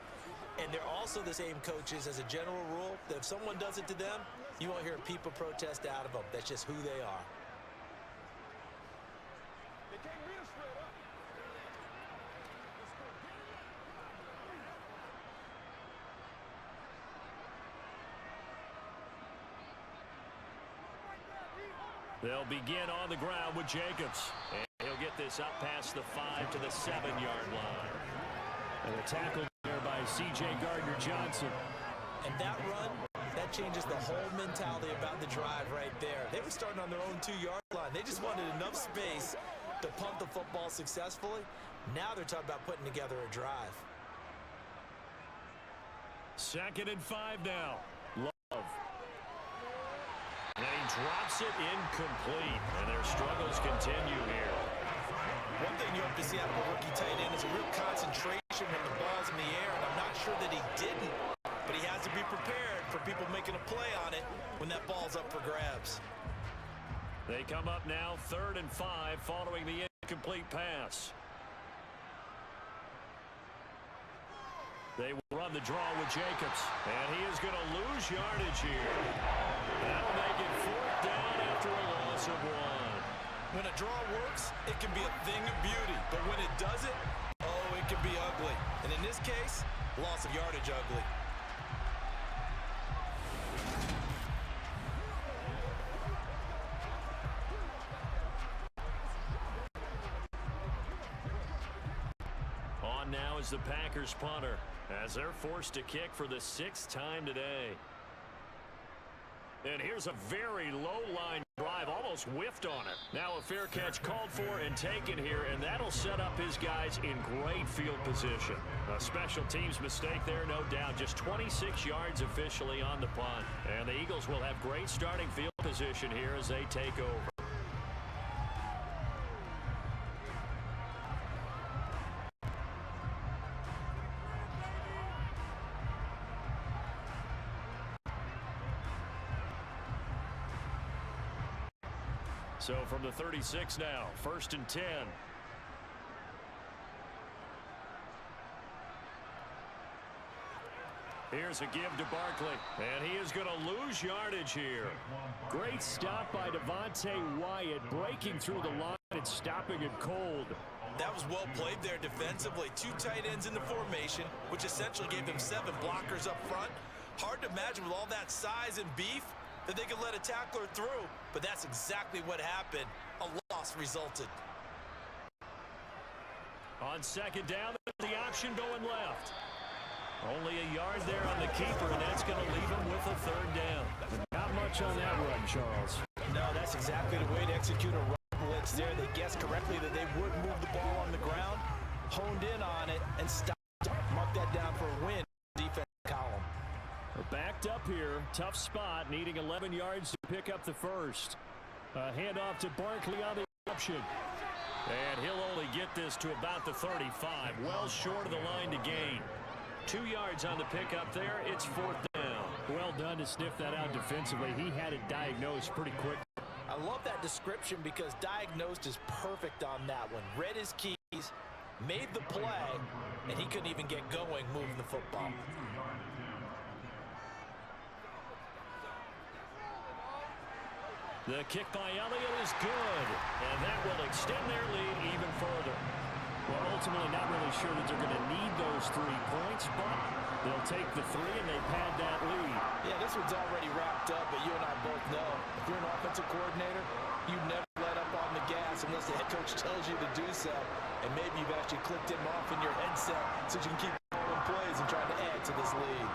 And they're also the same coaches as a general rule that if someone does it to them, you won't hear people protest out of them. That's just who they are. They'll begin on the ground with Jacobs. And he'll get this up past the 5 to the 7-yard line. And a tackle there by C.J. Gardner-Johnson. And that run, that changes the whole mentality about the drive right there. They were starting on their own 2-yard line. They just wanted enough space to punt the football successfully. Now they're talking about putting together a drive. 2nd and 5 now. Love. And he drops it incomplete. And their struggles continue here. One thing you hope to see out of a rookie tight end is a real concentration when the ball's in the air, and I'm not sure that he didn't, but he has to be prepared for people making a play on it when that ball's up for grabs. They come up now 3rd and 5 following the incomplete pass. They will run the draw with Jacobs, and he is going to lose yardage here. That'll make it 4th down after a loss of 1. When a draw works, it can be a thing of beauty. But when it doesn't, oh, it can be ugly. And in this case, loss of yardage ugly. On now is the Packers punter, as they're forced to kick for the 6th time today. And here's a very low-line drive, almost whiffed on it. Now a fair catch called for and taken here, and that'll set up his guys in great field position. A special teams mistake there, no doubt. Just 26 yards officially on the punt. And the Eagles will have great starting field position here as they take over. So from the 36 now, 1st and 10. Here's a give to Barkley, and he is going to lose yardage here. Great stop by Devontae Wyatt, breaking through the line and stopping it cold. That was well played there defensively. 2 tight ends in the formation, which essentially gave them 7 blockers up front. Hard to imagine with all that size and beef that they could let a tackler through, but that's exactly what happened. A loss resulted. On 2nd down, the option going left. Only a yard there on the keeper, and that's going to leave him with a 3rd down. Not much on that run, Charles. No, that's exactly the way to execute a run blitz there. They guessed correctly that they would move the ball on the ground, honed in on it, and stopped. Mark that down for a win. Defense column. We're backed up here. Tough spot, needing 11 yards to pick up the 1st. Handoff to Barkley on the option. And he'll only get this to about the 35. Well short of the line to gain. 2 yards on the pickup there. It's 4th down. Well done to sniff that out defensively. He had it diagnosed pretty quick. I love that description because diagnosed is perfect on that one. Read his keys, made the play, and he couldn't even get going moving the football. The kick by Elliott is good, and that will extend their lead even further. Well, ultimately not really sure that they're going to need those 3 points, but they'll take the 3 and they pad that lead. Yeah, this one's already wrapped up, but you and I both know if you're an offensive coordinator, you never let up on the gas unless the head coach tells you to do so. And maybe you've actually clicked him off in your headset so you can keep calling plays and trying to add to this lead.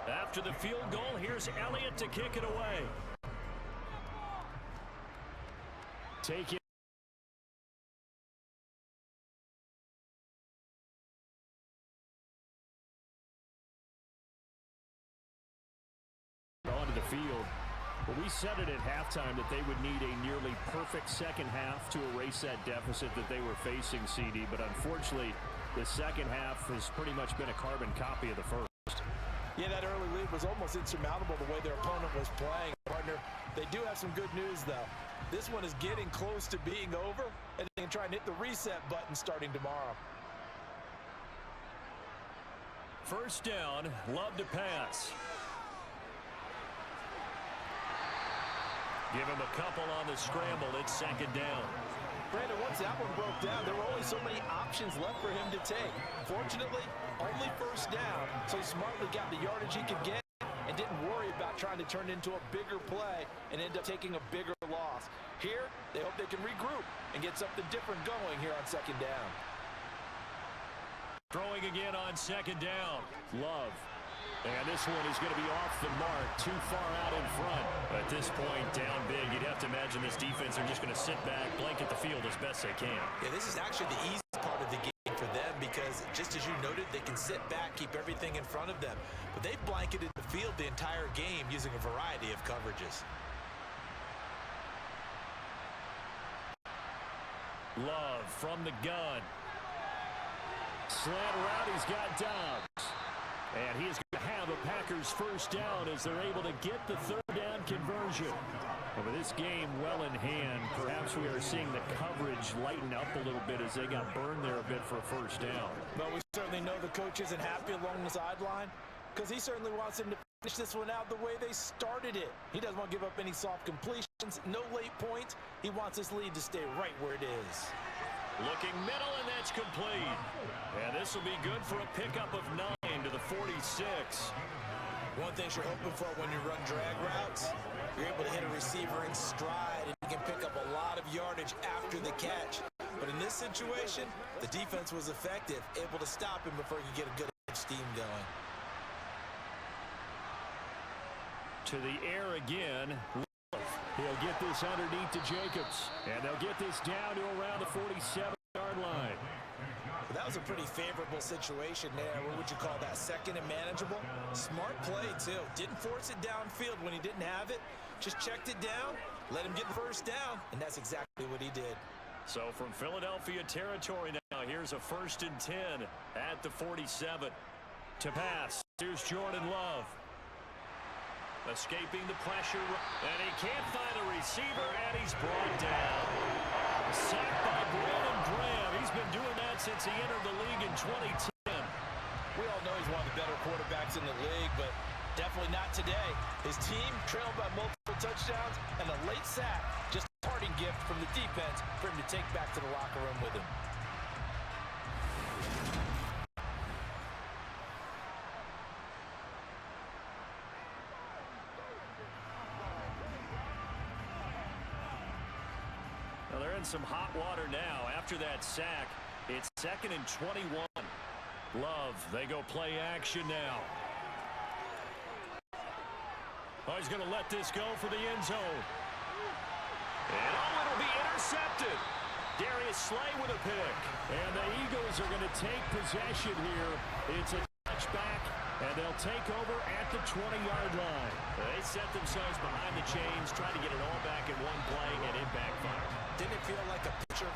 After the field goal, here's Elliott to kick it away. Take it. Well, we said it at halftime that they would need a nearly perfect second half to erase that deficit that they were facing, CD. But unfortunately, the second half has pretty much been a carbon copy of the first. Yeah, that early lead was almost insurmountable the way their opponent was playing, partner. They do have some good news, though. This one is getting close to being over, and they can try and hit the reset button starting tomorrow. First down, Love to pass. Give him a couple on the scramble. It's second down. Brandon, once that one broke down, there were only so many options left for him to take. Fortunately, only first down, so he smartly got the yardage he could get and didn't worry about trying to turn it into a bigger play and end up taking a bigger loss. Here, they hope they can regroup and get something different going here on second down. Throwing again on second down. Love. And this one is going to be off the mark, too far out in front. At this point, down big, you'd have to imagine this defense are just going to sit back, blanket the field as best they can. Yeah, this is actually the easy part of the game for them because, just as you noted, they can sit back, keep everything in front of them. But they've blanketed the field the entire game using a variety of coverages. Love from the gun. Slant route, he's got Dobbs. And he is going to have a Packers first down as they're able to get the third down conversion. And with this game well in hand, perhaps we are seeing the coverage lighten up a little bit as they got burned there a bit for a first down. But we certainly know the coach isn't happy along the sideline because he certainly wants them to finish this one out the way they started it. He doesn't want to give up any soft completions, no late points. He wants his lead to stay right where it is. Looking middle, and that's complete. And this will be good for a pickup of 9 to the 46. One thing you're hoping for when you run drag routes, you're able to hit a receiver in stride, and you can pick up a lot of yardage after the catch. But in this situation, the defense was effective, able to stop him before you get a good steam going. To the air again. He'll get this underneath to Jacobs. And they'll get this down to around the 47-yard line. Well, that was a pretty favorable situation there. What would you call that? Second and manageable? Smart play, too. Didn't force it downfield when he didn't have it. Just checked it down, let him get the first down, and that's exactly what he did. So from Philadelphia territory now, here's a 1st and 10 at the 47. To pass, here's Jordan Love. Escaping the pressure, and he can't find a receiver, and he's brought down. Sacked by Brandon Graham. He's been doing that since he entered the league in 2010. We all know he's one of the better quarterbacks in the league, but definitely not today. His team trailed by multiple touchdowns, and a late sack, just a parting gift from the defense for him to take back to the locker room with him. They're in some hot water now. After that sack, it's 2nd and 21. Love, they go play action now. Oh, he's going to let this go for the end zone. And it'll be intercepted. Darius Slay with a pick. And the Eagles are going to take possession here. It's a touchback, and they'll take over at the 20-yard line. They set themselves behind the chains, trying to get it all back in one play, and it backfired. Didn't it feel like a pitcher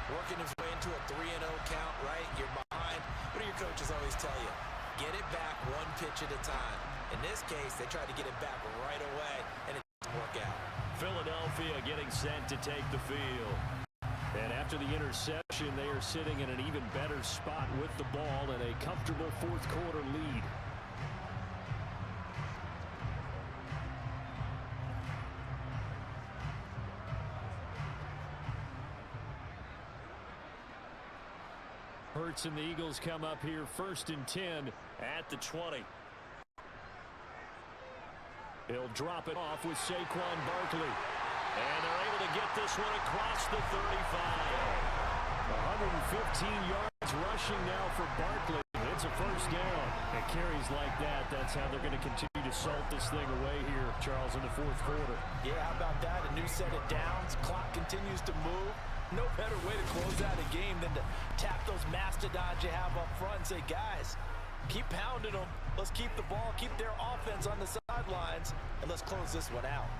working his way into a 3-0 count, right? You're behind. What do your coaches always tell you? Get it back one pitch at a time. In this case, they tried to get it back right away, and it didn't work out. Philadelphia getting set to take the field. And after the interception, they are sitting in an even better spot with the ball and a comfortable fourth-quarter lead. Hurts and the Eagles come up here 1st and 10 at the 20. He'll drop it off with Saquon Barkley. And they're able to get this one across the 35. 115 yards rushing now for Barkley. It's a first down. And carries like that, that's how they're going to continue to salt this thing away here, Charles, in the fourth quarter. Yeah, how about that? A new set of downs. Clock continues to move. No better way to close out a game than to tap those mastodons you have up front and say, guys, keep pounding them. Let's keep the ball, keep their offense on the sidelines, and let's close this one out.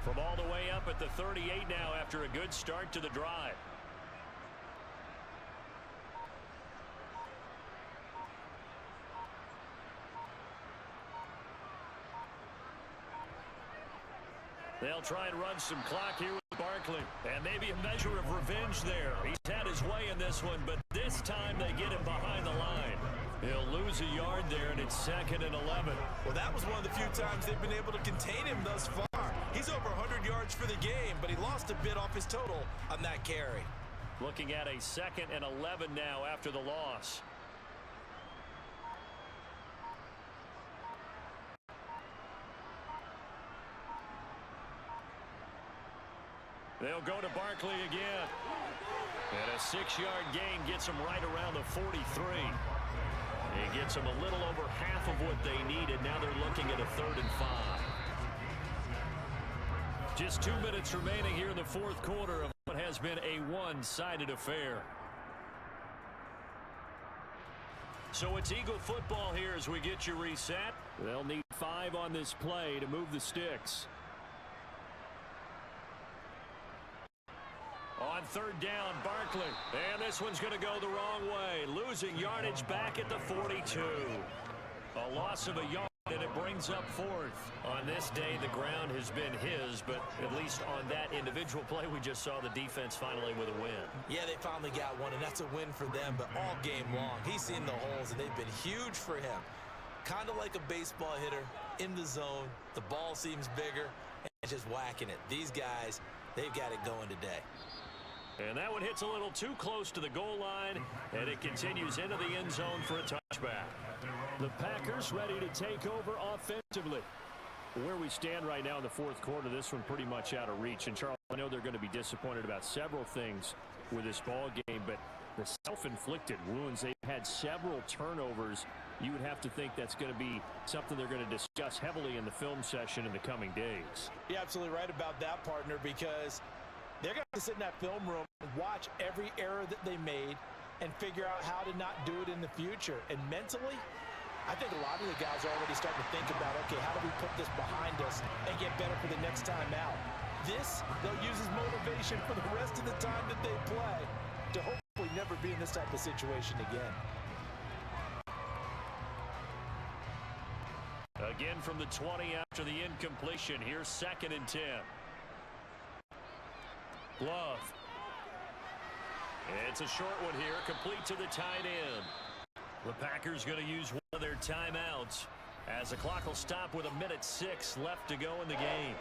From all the way up at the 38 now after a good start to the drive. They'll try and run some clock here with Barkley. And maybe a measure of revenge there. He's had his way in this one, but this time they get him behind the line. He'll lose a yard there, and it's 2nd and 11. Well, that was one of the few times they've been able to contain him thus far. He's over 100 yards for the game, but he lost a bit off his total on that carry. Looking at a 2nd and 11 now after the loss. They'll go to Barkley again. And a 6-yard gain gets him right around the 43. He gets them a little over half of what they needed. Now they're looking at a 3rd and 5. Just 2 minutes remaining here in the 4th quarter of what has been a one-sided affair. So it's Eagle football here as we get you reset. They'll need 5 on this play to move the sticks. On 3rd down, Barkley. And this one's going to go the wrong way. Losing yardage back at the 42. A loss of a yard, and it brings up 4th. On this day, the ground has been his, but at least on that individual play, we just saw the defense finally with a win. Yeah, they finally got one, and that's a win for them, but all game long, he's seen the holes, and they've been huge for him. Kind of like a baseball hitter in the zone. The ball seems bigger, and just whacking it. These guys, they've got it going today. And that one hits a little too close to the goal line, and it continues into the end zone for a touchback. The Packers ready to take over offensively. Where we stand right now in the 4th quarter, this one pretty much out of reach. And Charles, I know they're going to be disappointed about several things with this ball game, but the self-inflicted wounds, they've had several turnovers. You would have to think that's going to be something they're going to discuss heavily in the film session in the coming days. You're absolutely right about that, partner, because they're going to sit in that film room and watch every error that they made and figure out how to not do it in the future. And mentally, I think a lot of the guys are already starting to think about, okay, how do we put this behind us and get better for the next time out? This, they'll use as motivation for the rest of the time that they play to hopefully never be in this type of situation again. Again from the 20 after the incompletion. Here's 2nd and 10. Love. It's a short one here, complete to the tight end. The Packers going to use one of their timeouts as the clock will stop with 1:06 left to go in the game.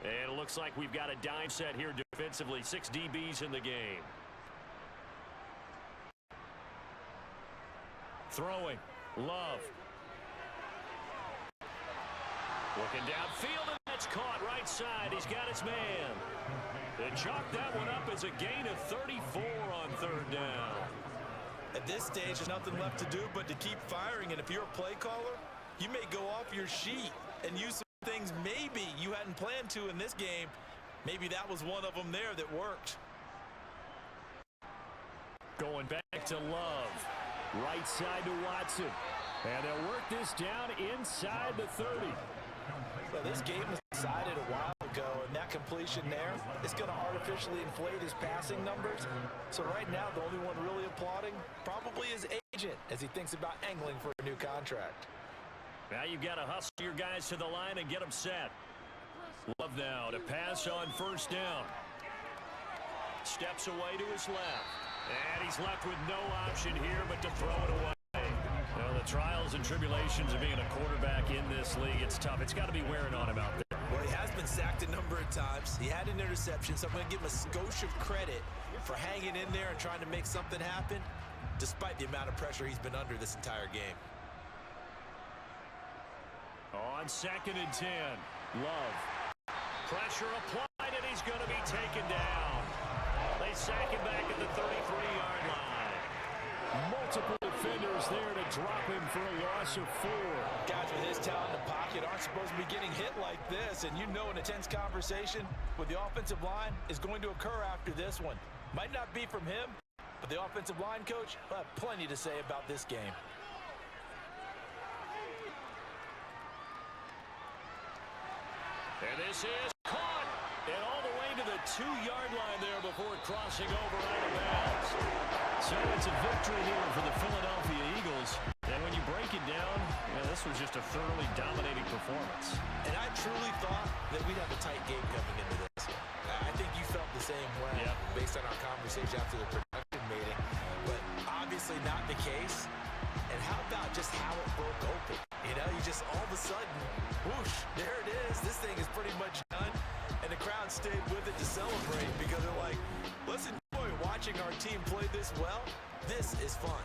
And it looks like we've got a dime set here defensively. 6 DBs in the game. Throwing. Love. Looking downfield, and that's caught right side. He's got his man. They chalked that one up as a gain of 34 on 3rd down. At this stage, there's nothing left to do but to keep firing. And if you're a play caller, you may go off your sheet and use some things maybe you hadn't planned to in this game. Maybe that was one of them there that worked. Going back to Love. Right side to Watson. And they'll work this down inside the 30. Well, this game was decided a while ago, and that completion there is going to artificially inflate his passing numbers. So right now, the only one really applauding probably his agent as he thinks about angling for a new contract. Now you've got to hustle your guys to the line and get them set. Love now to pass on 1st down. Steps away to his left. And he's left with no option here but to throw it away. Well, the trials and tribulations of being a quarterback in this league, it's tough. It's got to be wearing on him out there. Well, he has been sacked a number of times. He had an interception, so I'm going to give him a skosh of credit for hanging in there and trying to make something happen, despite the amount of pressure he's been under this entire game. On 2nd and 10, Love. Pressure applied, and he's going to be taken down. They sack him back at the 33-yard line. Multiple defenders there to drop him for a loss of 4. Guys with his talent in the pocket aren't supposed to be getting hit like this, and you know an intense conversation with the offensive line is going to occur after this one. Might not be from him, but the offensive line coach will have plenty to say about this game. And this is caught, and all the way to the 2-yard line there before crossing over out of bounds. So it's a victory here for the Philadelphia Eagles. And when you break it down, this was just a thoroughly dominating performance. And I truly thought that we'd have a tight game coming into this. I think you felt the same way based on our conversation after the production meeting. But obviously not the case. And how about just how it broke open? You know, you just all of a sudden, whoosh, there it is. This thing is pretty much done. And the crowd stayed with it to celebrate because they're like, let's enjoy watching our team play this well. This is fun.